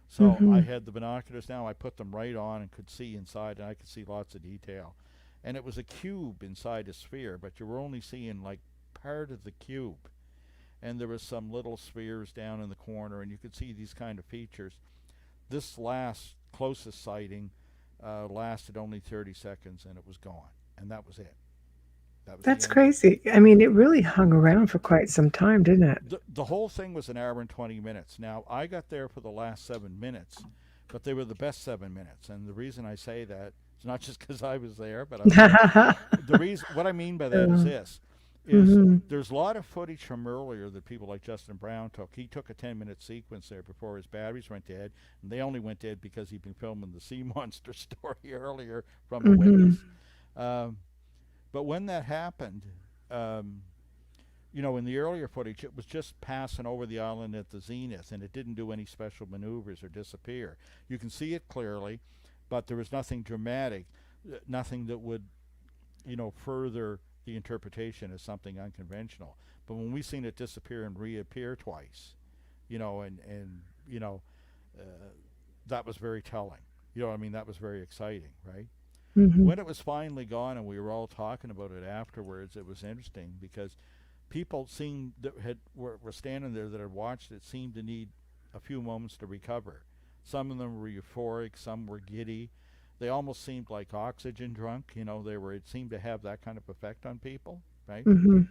So I had the binoculars now. I put them right on and could see inside, and I could see lots of detail. And it was a cube inside a sphere, but you were only seeing like part of the cube. And there was some little spheres down in the corner, and you could see these kind of features. This closest sighting lasted only 30 seconds, and it was gone. And that was it. That's crazy. I mean, it really hung around for quite some time, didn't it? The whole thing was an hour and 20 minutes. Now, I got there for the last 7 minutes, but they were the best 7 minutes. And the reason I say that, It's not just because I was there, but I was there. The reason, what I mean by that is this: is Mhm. there's a lot of footage from earlier that people like Justin Brown took. He took a 10-minute sequence there before his batteries went dead, and they only went dead because he'd been filming the sea monster story earlier from a Mhm. witness. Um, but when that happened, um, in the earlier footage, it was just passing over the island at the zenith, and it didn't do any special maneuvers or disappear. You can see it clearly, but there was nothing dramatic, nothing that would, further the interpretation as something unconventional. But when we seen it disappear and reappear twice, and uh, that was very telling. You know what I mean? That was very exciting, right? Mhm. When it was finally gone and we were all talking about it afterwards, it was interesting because people seemed that were standing there that had watched it seemed to need a few moments to recover. Some of them were euphoric, some were giddy. They almost seemed like oxygen drunk. It seemed to have that kind of effect on people, right? Mhm.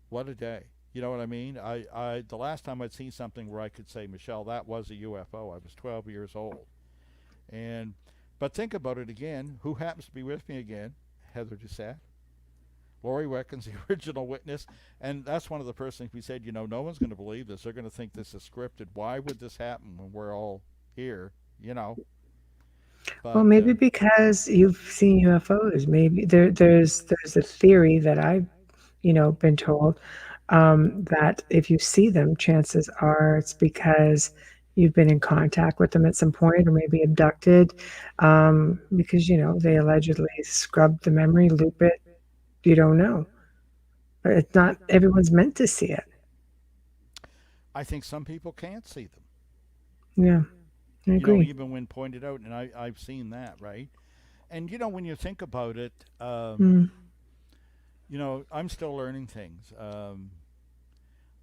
What a day. You know what I mean? The last time I'd seen something where I could say, Michelle, that was a UFO. I was 12 years old. And but think about it again. Who happens to be with me again? Heather Doucette. Lori Weckens, the original witness. And that's one of the first things we said, no one's going to believe this. They're going to think this is scripted. Why would this happen when we're all here, you know? Well, But, maybe because you've seen UFOs. Maybe there's a theory that I've been told that if you see them, chances are it's because you've been in contact with them at some point, or maybe abducted, because they allegedly scrub the memory, loop it. You don't know, but it's not everyone's meant to see it. I think some people can't see them, Yeah, I agree. even when pointed out. And I've seen that, right? And, when you think about it, Mm. I'm still learning things.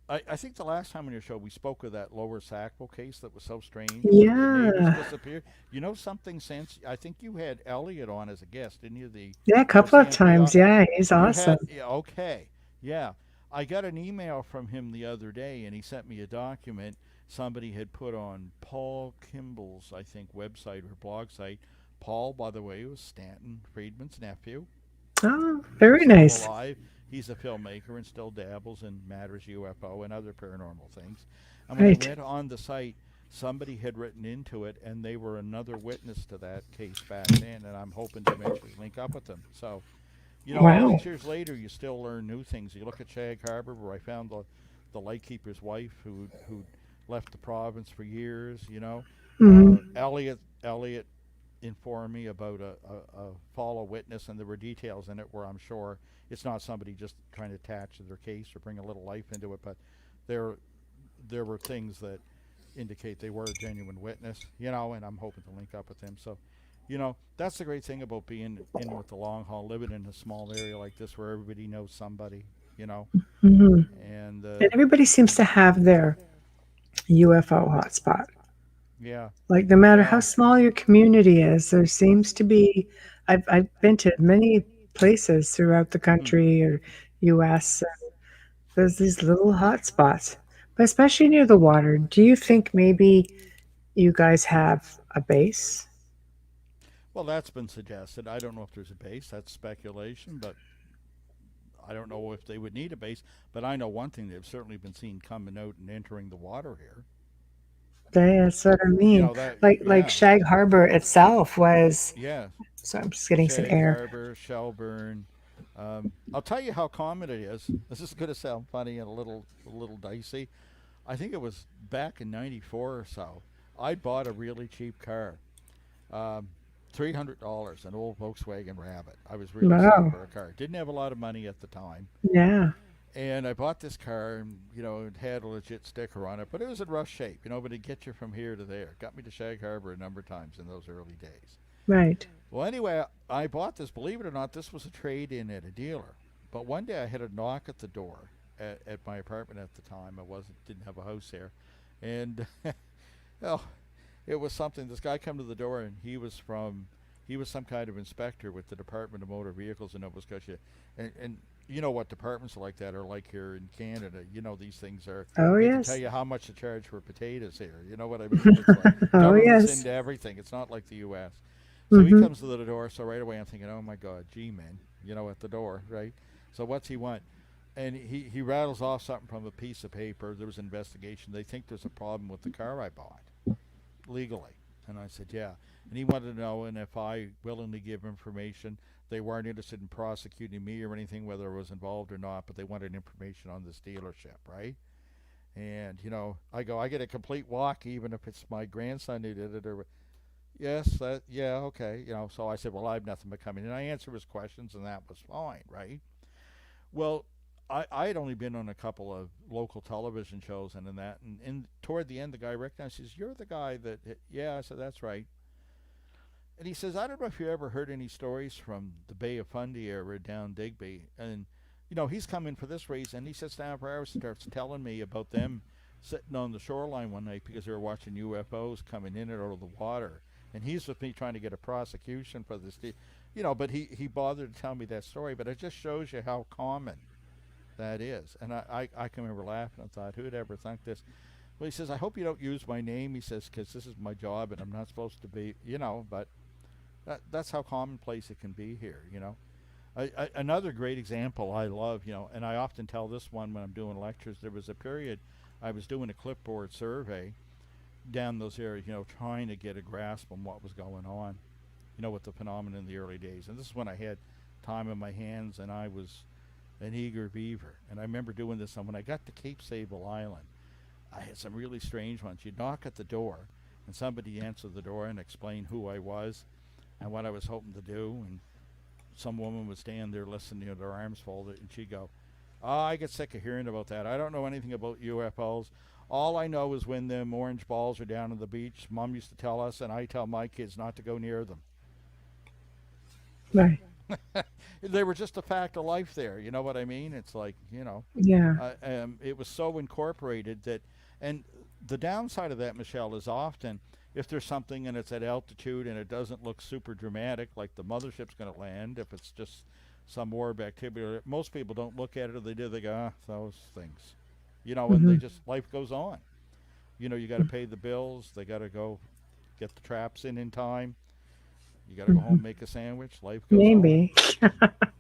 I think the last time on your show we spoke of that Lower Sackville case that was so strange where the neighbors Yeah, disappeared. You know something since I think you had Elliot on as a guest, didn't you? The yeah, a couple of OCMP. times. Yeah, he's You had, awesome. yeah, okay, yeah. I got an email from him the other day, and he sent me a document somebody had put on Paul Kimball's, I think, website or blog site. Paul, by the way, was Stanton Friedman's nephew, Oh, very still nice. alive. He's a filmmaker and still dabbles in matters UFO and other paranormal things. And when I Right. went on the site, somebody had written into it, and they were another witness to that case back then. And I'm hoping to eventually link up with them. So, all Wow. these years later, you still learn new things. You look at Shag Harbour, where I found the lightkeeper's wife who left the province for years. Hmm. Elliot inform me about a follow witness, and there were details in it where I'm sure it's not somebody just trying to attach to their case or bring a little life into it, but there there were things that indicate they were a genuine witness, and I'm hoping to link up with them. So, that's the great thing about being in with the long haul, living in a small area like this where everybody knows somebody, you know, Hmm. and And everybody seems to have their UFO hotspot. yeah, Like, no matter how yeah. small your community is, there seems to be. I've been to many places throughout the Hmm. country or US. There's these little hotspots, but especially near the water. Do you think maybe you guys have a base? Well, that's been suggested. I don't know if there's a base. That's speculation, but I don't know if they would need a base. But I know one thing: they've certainly been seen coming out and entering the water here. That's what I mean. That, Like yeah, Shag Harbor itself was. yeah. So I'm just getting some Shag air. Harbour, Shelburne. I'll tell you how common it is. This is going to sound funny and a little dicey. I think it was back in '94 or so. I bought a really cheap car, um, $300, an old Volkswagen Rabbit. I was really set Wow. for a car. Didn't have a lot of money at the time, Yeah. and I bought this car, and it had a legit sticker on it, but it was in rough shape. But it get you from here to there. Got me to Shag Harbour a number of times in those early days. Right. Well, anyway, I bought this. Believe it or not, this was a trade-in at a dealer. But one day I had a knock at the door at my apartment at the time. I didn't have a house there, and well, it was something. This guy came to the door, and he was some kind of inspector with the Department of Motor Vehicles in Nova Scotia, and you know what departments like that are like here in Canada. These things are. Oh They can tell yes. you how much to charge for potatoes here. You know what I mean? It's like Oh government's yes. into everything. It's not like the U.S. So he Mm-hmm. comes to the door. So right away I'm thinking, oh my God, G-man, at the door, right? So what's he want? And he rattles off something from a piece of paper. There was an investigation. They think there's a problem with the car I bought legally. And I said, yeah. And he wanted to know, and if I willingly give information, they weren't interested in prosecuting me or anything, whether I was involved or not, but they wanted information on this dealership, right? And, I go, I get a complete walk, even if it's my grandson who did it, or, yes, yeah, okay. So I said, well, I have nothing but coming. And I answered his questions, and that was fine, right? Well, I had only been on a couple of local television shows and in that, and toward the end, the guy recognized, he says, you're the guy that, yeah, I said, that's right. And he says, I don't know if you ever heard any stories from the Bay of Fundy area down Digby. And, he's come in for this reason. He sits down for hours and starts telling me about them sitting on the shoreline one night because they were watching UFOs coming in and out of the water. And he's with me trying to get a prosecution for this. But he bothered to tell me that story. But it just shows you how common that is. And I can remember laughing. I thought, who'd ever think this? Well, he says, I hope you don't use my name. He says, because this is my job and I'm not supposed to be, but that's how commonplace it can be here, Another great example I love, and I often tell this one when I'm doing lectures. There was a period I was doing a clipboard survey down those areas, trying to get a grasp on what was going on, with the phenomenon in the early days. And this is when I had time in my hands and I was an eager beaver. And I remember doing this, and when I got to Cape Sable Island, I had some really strange ones. You'd knock at the door, and somebody answered the door and explained who I was and what I was hoping to do. And some woman would stand there listening, with her arms folded, and she'd go, oh, I get sick of hearing about that. I don't know anything about UFOs. All I know is when them orange balls are down on the beach, Mom used to tell us, and I tell my kids not to go near them. Right. They were just a fact of life there. You know what I mean? It's like, Yeah. it was so incorporated that, and the downside of that, Michelle, is often if there's something and it's at altitude and it doesn't look super dramatic, like the mothership's going to land, if it's just some orb activity, most people don't look at it, or they do, they go, those things, and they just, life goes on. You got to pay the bills, they got to go get the traps in time. You got to go home, make a sandwich. Life goes Maybe.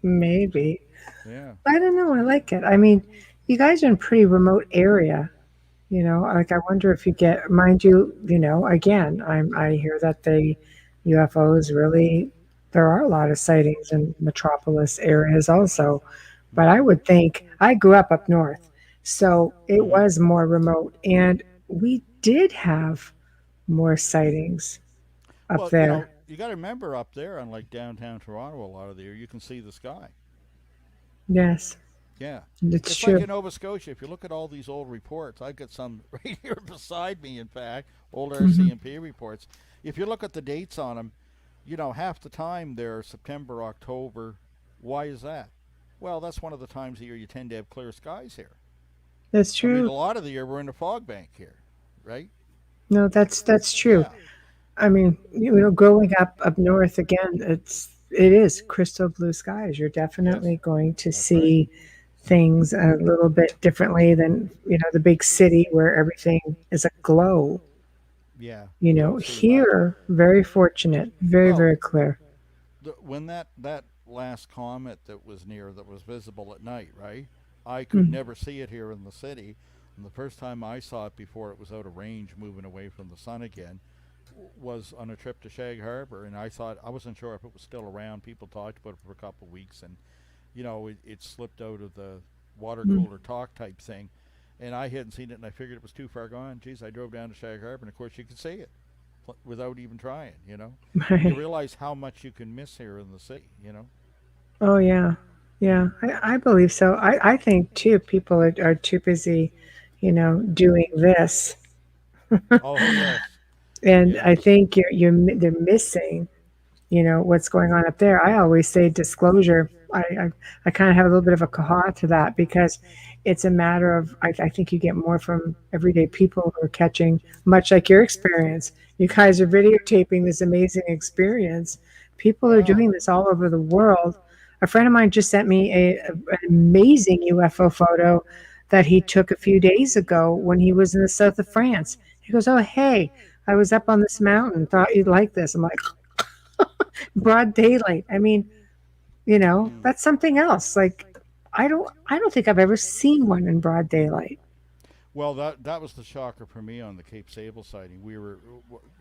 Maybe. on. Yeah. I don't know. I like it. I mean, you guys are in a pretty remote area. Like I wonder if you get, mind you, again, I hear that the UFOs really, there are a lot of sightings in metropolis areas also. But I would think, I grew up north, so it Mm-hmm. was more remote, and we did have more sightings up Well, there. you got to remember up there, unlike downtown Toronto, a lot of the year, you can see the sky. Yes, Yeah. it's It's like true. in Nova Scotia. If you look at all these old reports, I've got some right here beside me, in fact, old Hmm. RCMP reports. If you look at the dates on them, half the time they're September, October. Why is that? Well, that's one of the times of year you tend to have clear skies here. That's I mean, true. a lot of the year we're in a fog bank here, right? No, that's true. Yeah, I mean, growing up north again, it is crystal blue skies. You're yes, definitely going to that's right. see things a little bit differently than, the big city where everything is a glow. Yeah, you don't see much. Here, very fortunate, very, Well, very clear. when that last comet that was near, that was visible at night, right? I could Mm. never see it here in the city, and the first time I saw it before it was out of range, moving away from the sun again, was on a trip to Shag Harbour, and I wasn't sure if it was still around. People talked about it for a couple of weeks, and it slipped out of the water Mm. cooler talk type thing, and I hadn't seen it, and I figured it was too far gone. Geez, I drove down to Shag Harbour, and of course you could see it without even trying. You Right. realize how much you can miss here in the city. Oh, yeah. Yeah, I believe so. I think too, people are too busy, doing this. Oh yes, And I yes, think they're missing, what's going on up there. I always say disclosure. I kind of have a little bit of a caha to that because it's a matter of, I think you get more from everyday people who are catching, much like your experience. You guys are videotaping this amazing experience. People are yeah, doing this all over the world. A friend of mine just sent me an amazing UFO photo that he took a few days ago when he was in the south of France. He goes, "Oh, hey, I was up on this mountain, thought you'd like this." I'm like, broad daylight. I mean, Mm. that's something else. Like, I don't think I've ever seen one in broad daylight. Well, that was the shocker for me on the Cape Sable sighting. We were,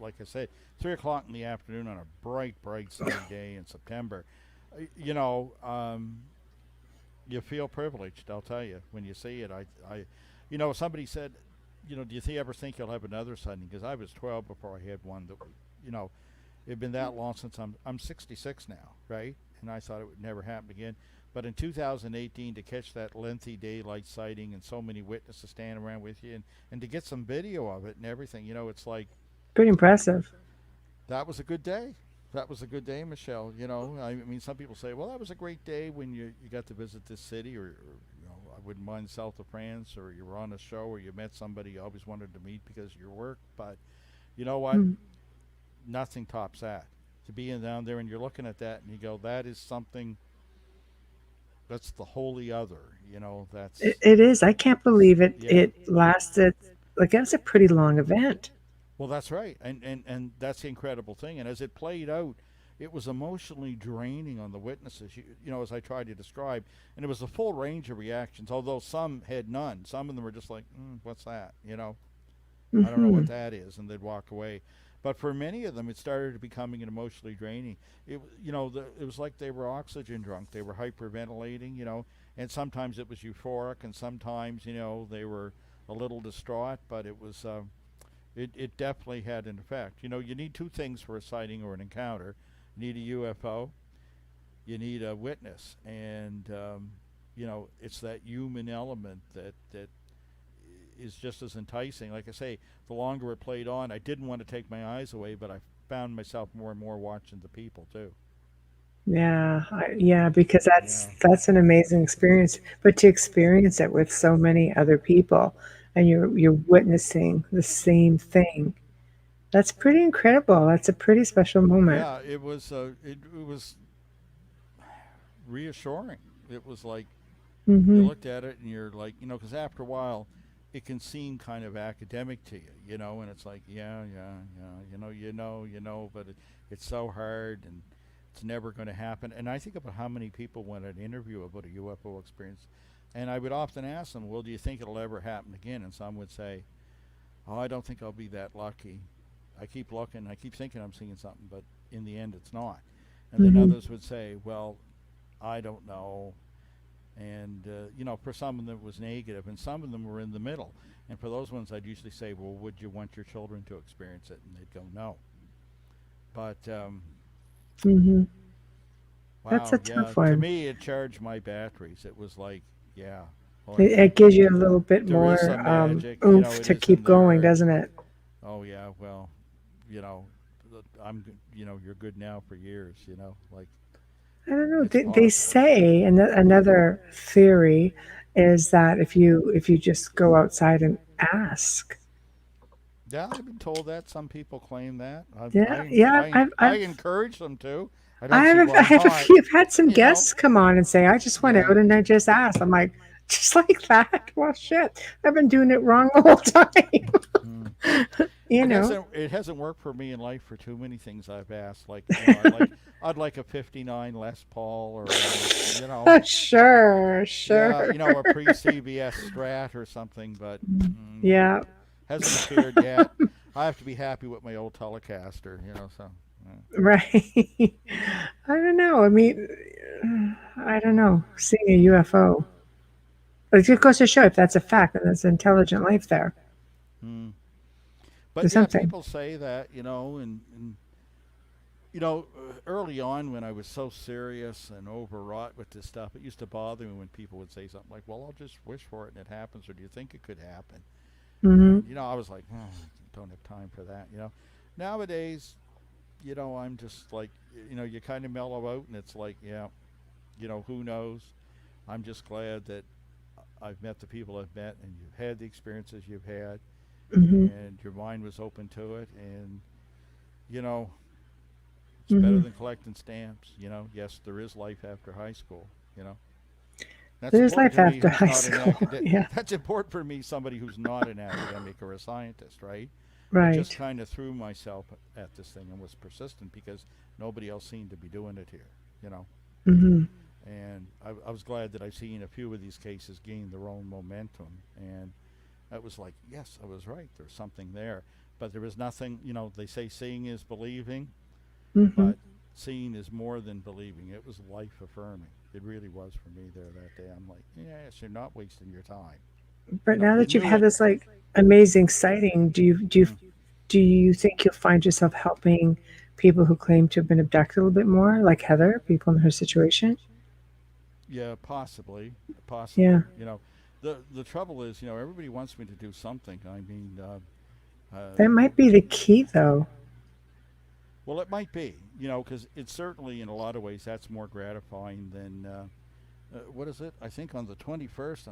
like I said, 3 o'clock in the afternoon on a bright sunny day in September. You know, you feel privileged. I'll tell you when you see it. Somebody said, do you ever think you'll have another sighting? Because I was 12 before I had one. That, you know, it'd been that long since I'm 66 now, right? And I thought it would never happen again. But in 2018, to catch that lengthy daylight sighting and so many witnesses standing around with you, and to get some video of it and everything, it's like Pretty impressive. that was a good day. That was a good day, Michelle. I mean, some people say, well, that was a great day when you got to visit this city, or I wouldn't mind south of France, or you were on a show, or you met somebody you always wanted to meet because of your work. But you know what? Mm. Nothing tops that. To be in down there and you're looking at that and you go, that is something that's the holy other. It, That's it is. I can't believe it. yeah. It lasted. Like, it was a pretty long event. Well, that's right, and that's the incredible thing. And as it played out, it was emotionally draining on the witnesses. As I tried to describe, and it was a full range of reactions. Although some had none, some of them were just like, "What's that?" I don't know Hmm. what that is, and they'd walk away. But for many of them, it started becoming emotionally draining. It was like they were oxygen drunk. They were hyperventilating, and sometimes it was euphoric, and sometimes, they were a little distraught. But it definitely had an effect. You need two things for a sighting or an encounter. You need a UFO. You need a witness, and it's that human element that is just as enticing. Like I say, the longer it played on, I didn't want to take my eyes away, but I found myself more and more watching the people too. Yeah, yeah, because that's Yeah. that's an amazing experience. But to experience it with so many other people, and you're witnessing the same thing, that's pretty incredible. That's a pretty special moment. Yeah, it was reassuring. It was like you Hmm. looked at it and you're like, because after a while, it can seem kind of academic to you, and it's like, yeah, but it's so hard and it's never going to happen. And I think about how many people when I'd interview about a UFO experience, and I would often ask them, well, do you think it'll ever happen again? And some would say, oh, I don't think I'll be that lucky. I keep looking, I keep thinking I'm seeing something, but in the end, it's not. And then Hmm. others would say, well, I don't know. And, for some of them it was negative, and some of them were in the middle. And for those ones, I'd usually say, well, would you want your children to experience it? And they'd go, no. But, Hmm. That's a wow, yeah, tough to one. me, it charged my batteries. It was like, yeah, oh, It gives you a little bit there is more some magic, oomph it to is in keep going, there. doesn't it? Oh, yeah, well, you know, you're good now for years, like I don't know. it's They possible. say, and another theory is that if you just go outside and ask, Yeah, I've been told that. Some people claim that. yeah, yeah, I encourage them to. I don't I see have why I have a not. few. I've had some You know. guests come on and say, I just went Yeah. out and I just asked. I'm like, just like that. Well, shit, I've been doing it wrong the whole time. Mm. you It know. hasn't worked for me in life for too many things I've asked. Like I'd like a '59 Les Paul or Sure, yeah, sure. a pre CBS Strat or something, but Yeah, hasn't appeared yet. I have to be happy with my old Telecaster, so. right. I don't know. I mean, I don't know. Seeing a UFO. But it just goes to show if that's a fact, then there's intelligent life there. Mm. But There's yeah, something. people say that, and early on when I was so serious and overwrought with this stuff, it used to bother me when people would say something like, "Well, I'll just wish for it and it happens," or "Do you think it could happen?" Hmm. And I was like, oh, "I don't have time for that." Nowadays, I'm just like, you kind of mellow out, and it's like, yeah, who knows? I'm just glad that I've met the people I've met, and you've had the experiences you've had, Hmm. and your mind was open to it, and you know it's better Hmm. than collecting stamps. Yes, there is life after high school. That's There's important life to me after who's high not an school. academic. Yeah. That's important for me, somebody who's not an academic or a scientist, right? I just Right. kind of threw myself at this thing and was persistent because nobody else seemed to be doing it here, you know. Hmm. And I was glad that I've seen a few of these cases gain their own momentum. And it was like, yes, I was right. There's something there. But there was nothing, you know, they say seeing is believing, Hmm. but seeing is more than believing. It was life affirming. It really was for me there that day. I'm like, yes, you're not wasting your time. You But know, now you that you've knew had it. this like amazing sighting, Mm. do you think you'll find yourself helping people who claim to have been abducted a little bit more, like Heather, people in her situation? Yeah, possibly, Yeah, possibly. You know, the trouble is, you know, everybody wants me to do something. I mean, uh, that might be the key, though. well, it might be, you know, because it's certainly in a lot of ways that's more gratifying than what is it? I think on the 21st,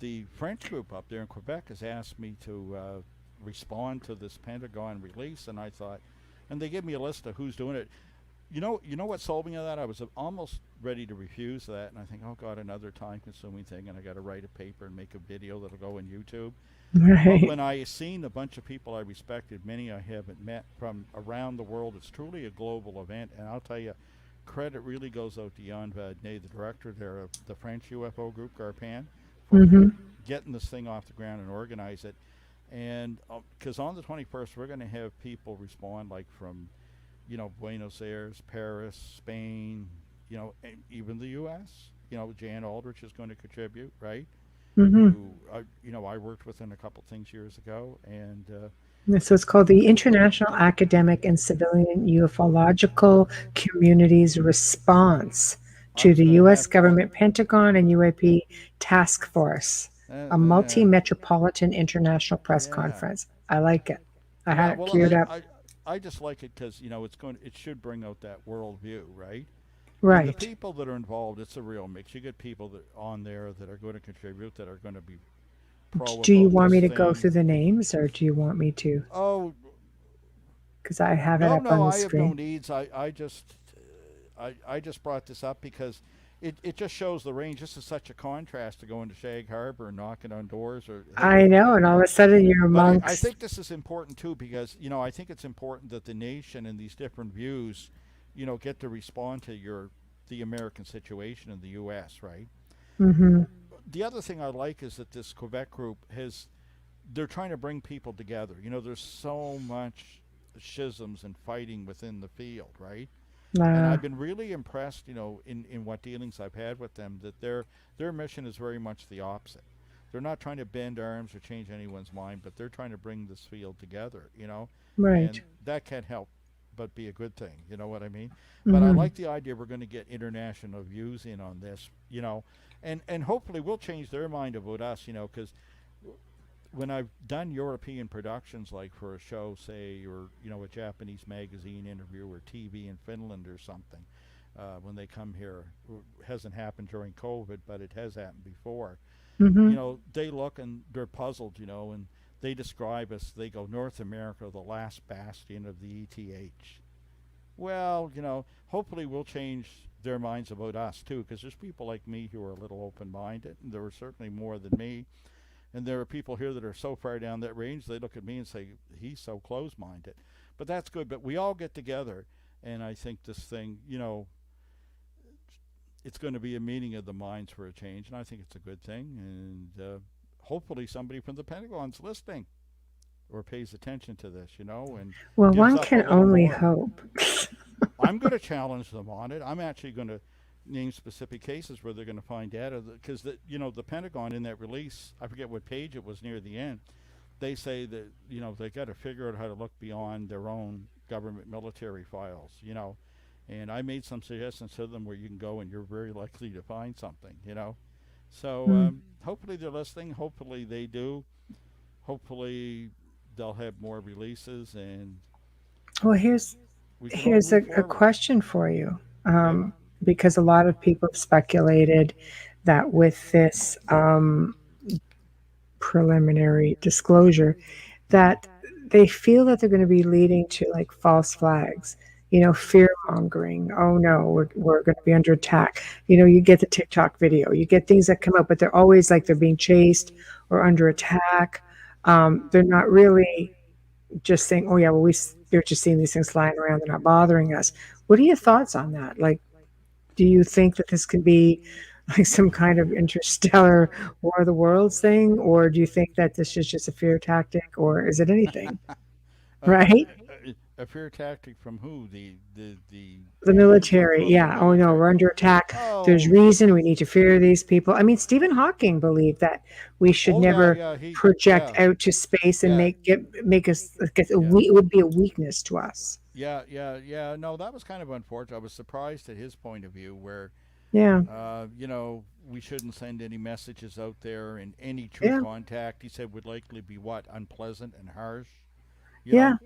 the French group up there in Quebec has asked me to respond to this Pentagon release, and I thought, and they give me a list of who's doing it. You know what sold me on that? I was almost ready to refuse that, and I think, oh God, another time-consuming thing, and I got to write a paper and make a video that'll go on YouTube. But Right. when I seen a bunch of people I respected, many I haven't met from around the world, it's truly a global event, and I'll tell you, credit really goes out to Jan Vadnais, the director there of the French UFO group, Garpan, for Hmm. getting this thing off the ground and organize it. And because on the 21st, we're going to have people respond like from, you know, Buenos Aires, Paris, Spain, you know, even the U.S. You know, Jan Aldrich is going to contribute, right? Hmm. Who, you know, I worked with in a couple things years ago. And So it's called the International Academic and Civilian Ufological Community's Response I to was the going to U.S. have, Government Pentagon and UAP Task Force, uh, a uh, multi-metropolitan international press yeah. conference. I like it. I had Yeah, it well, queued up. I just like it because, you know, it should bring out that worldview, right? And the Right. people that are involved, it's a real mix. You get people that on there that are going to contribute, that are going to be pro Do you about want me this to go thing. through the names or do you want me to? Oh, Because I have it no, up on no, the I have no screen. needs. I just brought this up because it just shows the range. This is such a contrast to going to Shag Harbour and knocking on doors or, hey, I know, and all of a sudden you're but I amongst. think this is important too because, you know, I think it's important that the nation and these different views, you know, get to respond to the American situation in the U.S. Right. Hmm. The other thing I like is that this Quebec group has they're trying to bring people together. You know, there's so much schisms and fighting within the field, right? And Uh, I've been really impressed, you know, in what dealings I've had with them that their mission is very much the opposite. They're not trying to bend arms or change anyone's mind, but they're trying to bring this field together, you know, right. and that can't help but be a good thing. You know what I mean? But I Hmm. like the idea we're going to get international views in on this, you know, and hopefully we'll change their mind about us, you know, because when I've done European productions, like for a show, say, or you know, a Japanese magazine interview or TV in Finland or something, when they come here, it hasn't happened during COVID, but it has happened before. You Hmm. know, they look and they're puzzled, you know, and they describe us. They go, North America, the last bastion of the ETH. Well, you know, hopefully we'll change their minds about us too, because there's people like me who are a little open-minded, and there are certainly more than me. And there are people here that are so far down that range, they look at me and say, he's so close minded. But that's good. But we all get together, and I think this thing, you know, it's going to be a meeting of the minds for a change, and I think it's a good thing. And hopefully somebody from the Pentagon's listening or pays attention to this, you know, and Well, gives one up a can little only more. hope. I'm going to challenge them on it. I'm actually going to name specific cases where they're going to find data because you know, the Pentagon in that release, I forget what page it was near the end, they say that, you know, they got to figure out how to look beyond their own government military files, you know. And I made some suggestions to them where you can go and you're very likely to find something, you know. So Hmm. hopefully they're listening. Hopefully they do. Hopefully they'll have more releases and Well, we can all here's move a forward. question for you, Okay. because a lot of people have speculated that with this preliminary disclosure, Mm-hmm. that they feel that they're going to be leading to like false flags, fear mongering. Oh no, we're going to be under attack. You get the TikTok video, you get things that come up, but they're always like they're being chased or under attack. They're not really just saying, "Oh yeah, well we're just seeing these things flying around. They're not bothering us." What are your thoughts on that? Like, do you think that this could be like some kind of interstellar War of the Worlds thing, or do you think that this is just a fear tactic, or is it anything? Right? A fear tactic from who? The The aliens up military, close, the yeah. Oh no, military. we're under attack. There's Oh, reason we need to fear these people. I mean, Stephen Hawking believed that we should oh yeah, never yeah. He, project yeah, out to space and yeah, make us get yeah. it would be a weakness to us. Yeah, yeah, yeah. No, that was kind of unfortunate. I was surprised at his point of view, where Yeah, we shouldn't send any messages out there, and any true yeah, contact, he said, would likely be what, unpleasant and harsh. You yeah, know,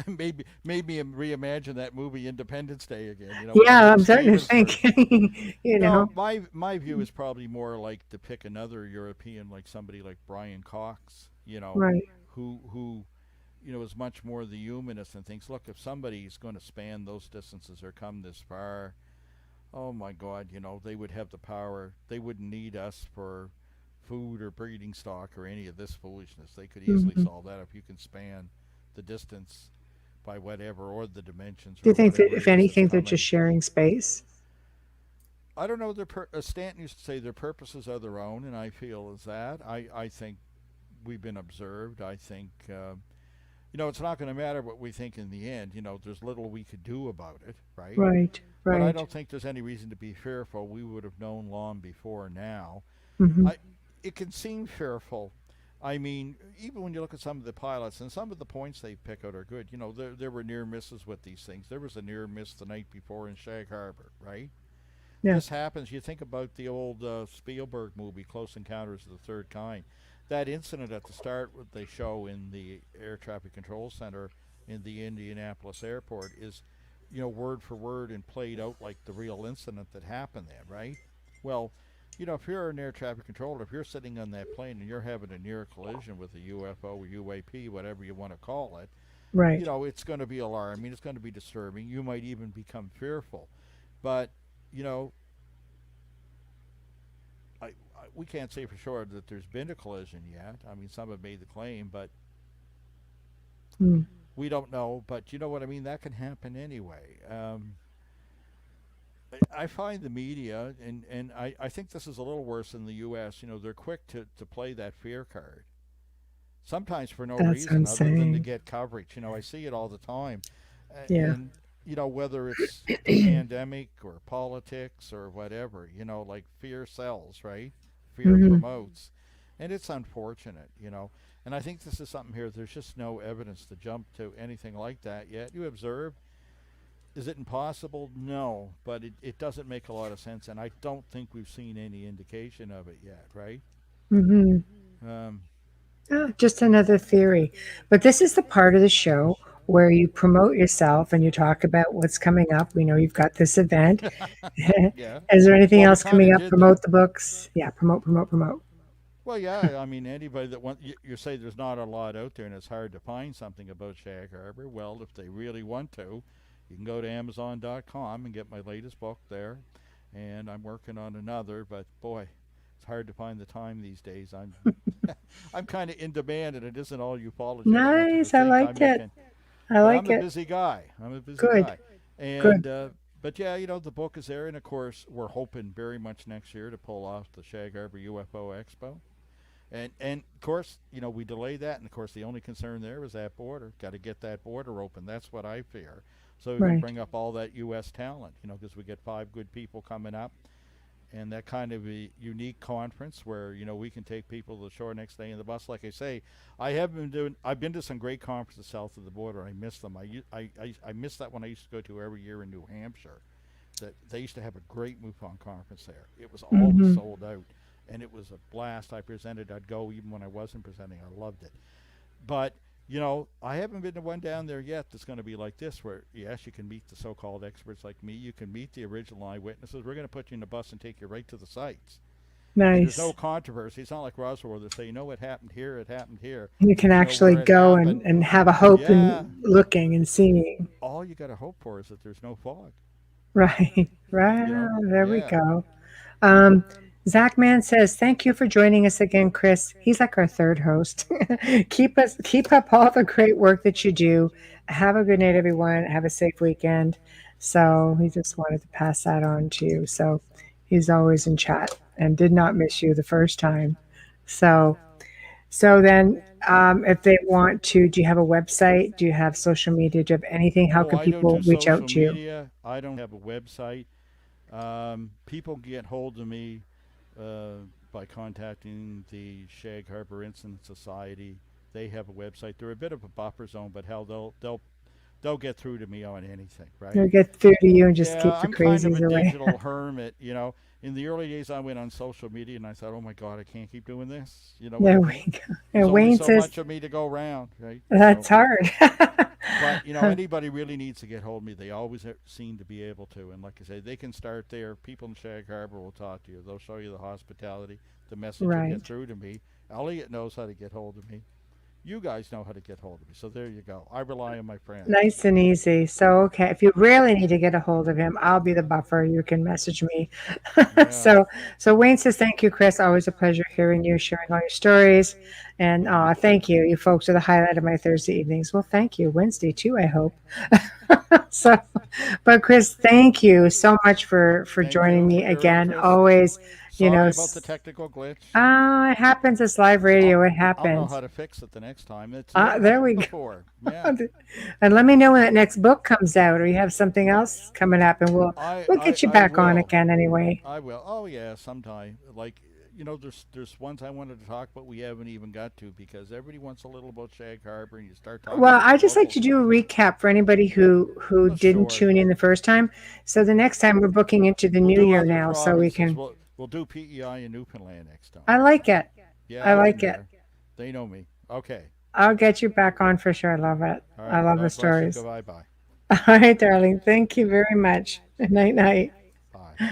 maybe reimagine that movie Independence Day again. When yeah. Rick I'm starting to Stevens. think, you No, know, my view is probably more like to pick another European, like somebody like Brian Cox. right. Who is much more the humanist and thinks, look, if somebody's going to span those distances or come this far, oh my God, they would have the power. They wouldn't need us for food or breeding stock or any of this foolishness. They could easily Hmm. solve that if you can span the distance by whatever, or the dimensions, Do you or think that whatever if it is that's anything, they're just coming. sharing space? I don't know. Stanton used to say their purposes are their own, and I feel is that. I think we've been observed. I think it's not going to matter what we think in the end. There's little we could do about it, right? Right, But I right. don't think there's any reason to be fearful. We would have known long before now. Hmm. I It can seem fearful. I mean, even when you look at some of the pilots and some of the points they pick out are good. There were near misses with these things. There was a near miss the night before in Shag Harbour, right? Yeah, This happens. You think about the old Spielberg movie, Close Encounters of the Third Kind. That incident at the start, what they show in the Air Traffic Control Center in the Indianapolis airport, is, word for word and played out like the real incident that happened there, right? Well, if you're an air traffic controller, if you're sitting on that plane and you're having a near collision with a UFO or UAP, whatever you want to call it, right. it's going to be alarming. It's going to be disturbing. You might even become fearful. But, you know, we can't say for sure that there's been a collision yet. I mean, some have made the claim, but Mm. we don't know. But you know what I mean? That can happen anyway. I find the media, and I think this is a little worse in the U.S., they're quick to play that fear card. Sometimes for no That's what reason I'm other than to saying. get coverage. I see it all the time. Yeah. And, whether it's the pandemic or politics or whatever, like fear sells, right? Fear Hmm. promotes. And it's unfortunate. And I think this is something here. There's just no evidence to jump to anything like that yet. You observe. Is it impossible? No, but it doesn't make a lot of sense, and I don't think we've seen any indication of it yet, right? Hmm. Um, Just another theory. But this is the part of the show where you promote yourself and you talk about what's coming up. We know you've got this event. yeah. Is there anything Well, we else kind coming of up? did that. Promote the books. Yeah, promote, promote, promote. Well, yeah. I mean, anybody that you say there's not a lot out there, and it's hard to find something about Shag Harbor. Well, if they really want to, you can go to Amazon.com and get my latest book there. And I'm working on another, but boy, it's hard to find the time these days. I'm kind of in demand, and it isn't all ufology. I don't want you to Nice. I think I'm like it. making. I But like I'm a it. busy guy. I'm a busy Good. guy, and Good. but yeah, the book is there, and of course we're hoping very much next year to pull off the Shag Harbor UFO Expo, and of course we delay that, and of course the only concern there is that border. Got to get that border open. That's what I fear. So we can Right. bring up all that U.S. talent, because we get 5 good people coming up, and that kind of a unique conference where we can take people to the shore next day in the bus. Like I say, I've been to some great conferences south of the border. I miss them. I miss that one I used to go to every year in New Hampshire. That they used to have a great MUFON conference there. It was always Hmm. sold out, and it was a blast. I presented. I'd go even when I wasn't presenting. I loved it. But I haven't been to one down there yet that's going to be like this, where yes, you can meet the so-called experts like me. You can meet the original eyewitnesses. We're going to put you in the bus and take you right to the sites. And there's no Nice. controversy. It's not like Roswell where they say, it happened here, it happened here. You can Where actually it go happened. and have a hope Yeah, in looking and seeing. all you got to hope for is that there's no fog. Right. Right. There we Yeah. go. Um, Zach Man says, "Thank you for joining us again, Chris." He's like our third host. Keep up all the great work that you do. Have a good night, everyone. Have a safe weekend. So he just wanted to pass that on to you. So he's always in chat and did not miss you the first time. So then, if they want to, do you have a website? Do you have social media? Do you have anything? How Oh, can I don't people do reach out social to you? media. I don't have a website. People get hold of me uh, by contacting the Shag Harbour Incident Society. They have a website. They're a bit of a buffer zone, but hell, they'll get through to me on anything, right? They'll get through to you and just Yeah, keep the I'm kind of crazies a away. digital hermit. In the early days, I went on social media and I thought, "Oh my God, I can't keep doing this." You know what I There mean? we go. There's And only Wayne so says much of me to go around, right? that's hard. But anybody really needs to get hold of me. They always seem to be able to. And like I say, they can start there. People in Shag Harbour will talk to you. They'll show you the hospitality. The message will get Right. through to me. Elliot knows how to get hold of me. You guys know how to get hold of me. So there you go. I rely on my friends. Nice and easy. So, okay, if you really need to get a hold of him, I'll be the buffer. You can message me. Yeah. So Wayne says, "Thank you, Chris. Always a pleasure hearing you, sharing all your stories. And thank you. You folks are the highlight of my Thursday evenings. Well, thank you. Wednesday, too, I hope. So, but Chris, thank you so much for Thank joining you me for your again. interest. Always, you know, Sorry about the technical glitch. it happens. It's live radio. It I'll know happens. how to fix it the next time. It's never There happened we go. before. Yeah. And let me know when that next book comes out, or you have something else coming up, and I, we'll I, get you I back on will. again anyway. I will. Oh yeah, sometime. Like there's ones I wanted to talk, but we haven't even got to because everybody wants a little about Shag Harbour, and you start talking Well, about I the just like local to do stuff. a recap for anybody who Oh, didn't sure. tune in the first time. So the next time we're booking into the We'll new do year other now, so we provinces. can. We'll do PEI in Newfoundland next time. I like it. Yeah, I I've been like it. there. They know me. Okay. I'll get you back on for sure. I love it. All I right. love the God bless you. stories. Goodbye. Bye. All right, darling. Thank you very much. Night, night. Bye.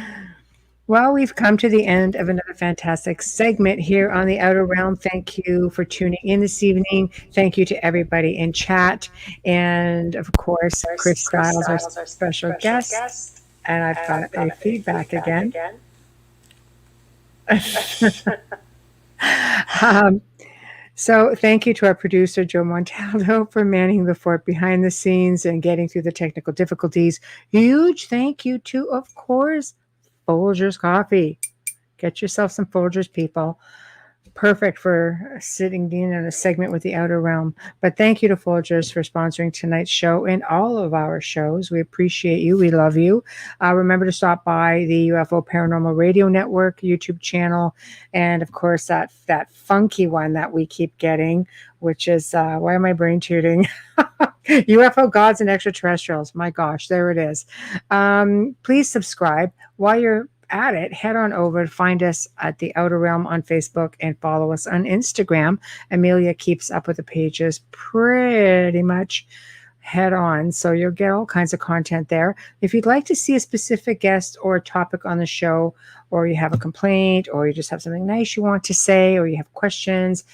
Well, we've come to the end of another fantastic segment here on the Outer Realm. Thank you for tuning in this evening. Thank you to everybody in chat. And of course, Chris Stiles, our special guest. And I've got a feedback again. um, so thank you to our producer, Joe Montaldo, for manning the fort behind the scenes and getting through the technical difficulties. Huge thank you to, of course, Folgers Coffee. Get yourself some Folgers, people. Perfect for sitting in on a segment with the Outer Realm. But thank you to Folgers for sponsoring tonight's show and all of our shows. We appreciate you. We love you. Remember to stop by the UFO Paranormal Radio Network YouTube channel, and of course that funky one that we keep getting, which is why am I brain tooting? UFO Gods and Extraterrestrials. My gosh, there it is. Please subscribe. While you're at it, head on over to find us at the Outer Realm on Facebook and follow us on Instagram. Amelia keeps up with the pages pretty much head on, so you'll get all kinds of content there. If you'd like to see a specific guest or a topic on the show, or you have a complaint, or you just have something nice you want to say, or you have questions,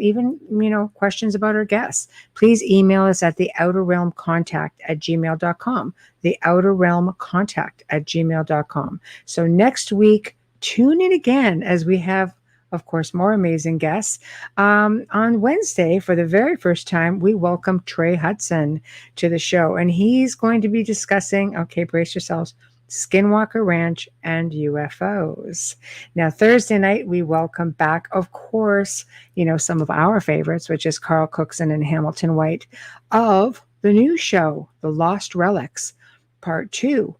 even questions about our guests, please email us at theouterrealmcontact@gmail.com. theouterrealmcontact@gmail.com. So next week, tune in again as we have, of course, more amazing guests. On Wednesday, for the very first time, we welcome Trey Hudson to the show, and he's going to be discussing, okay, brace yourselves, Skinwalker Ranch and UFOs. Now, Thursday night, we welcome back, of course, some of our favorites, which is Carl Cookson and Hamilton White of the new show, The Lost Relics, Part 2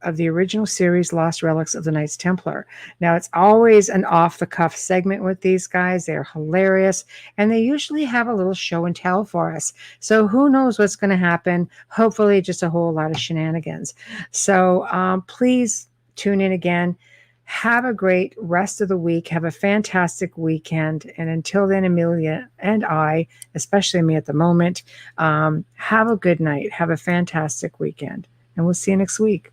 of the original series Lost Relics of the Knights Templar. Now, it's always an off-the-cuff segment with these guys. They're hilarious, and they usually have a little show and tell for us. So who knows what's going to happen? Hopefully just a whole lot of shenanigans. So please tune in again. Have a great rest of the week. Have a fantastic weekend. And until then, Amelia and I, especially me at the moment, have a good night. Have a fantastic weekend. And we'll see you next week.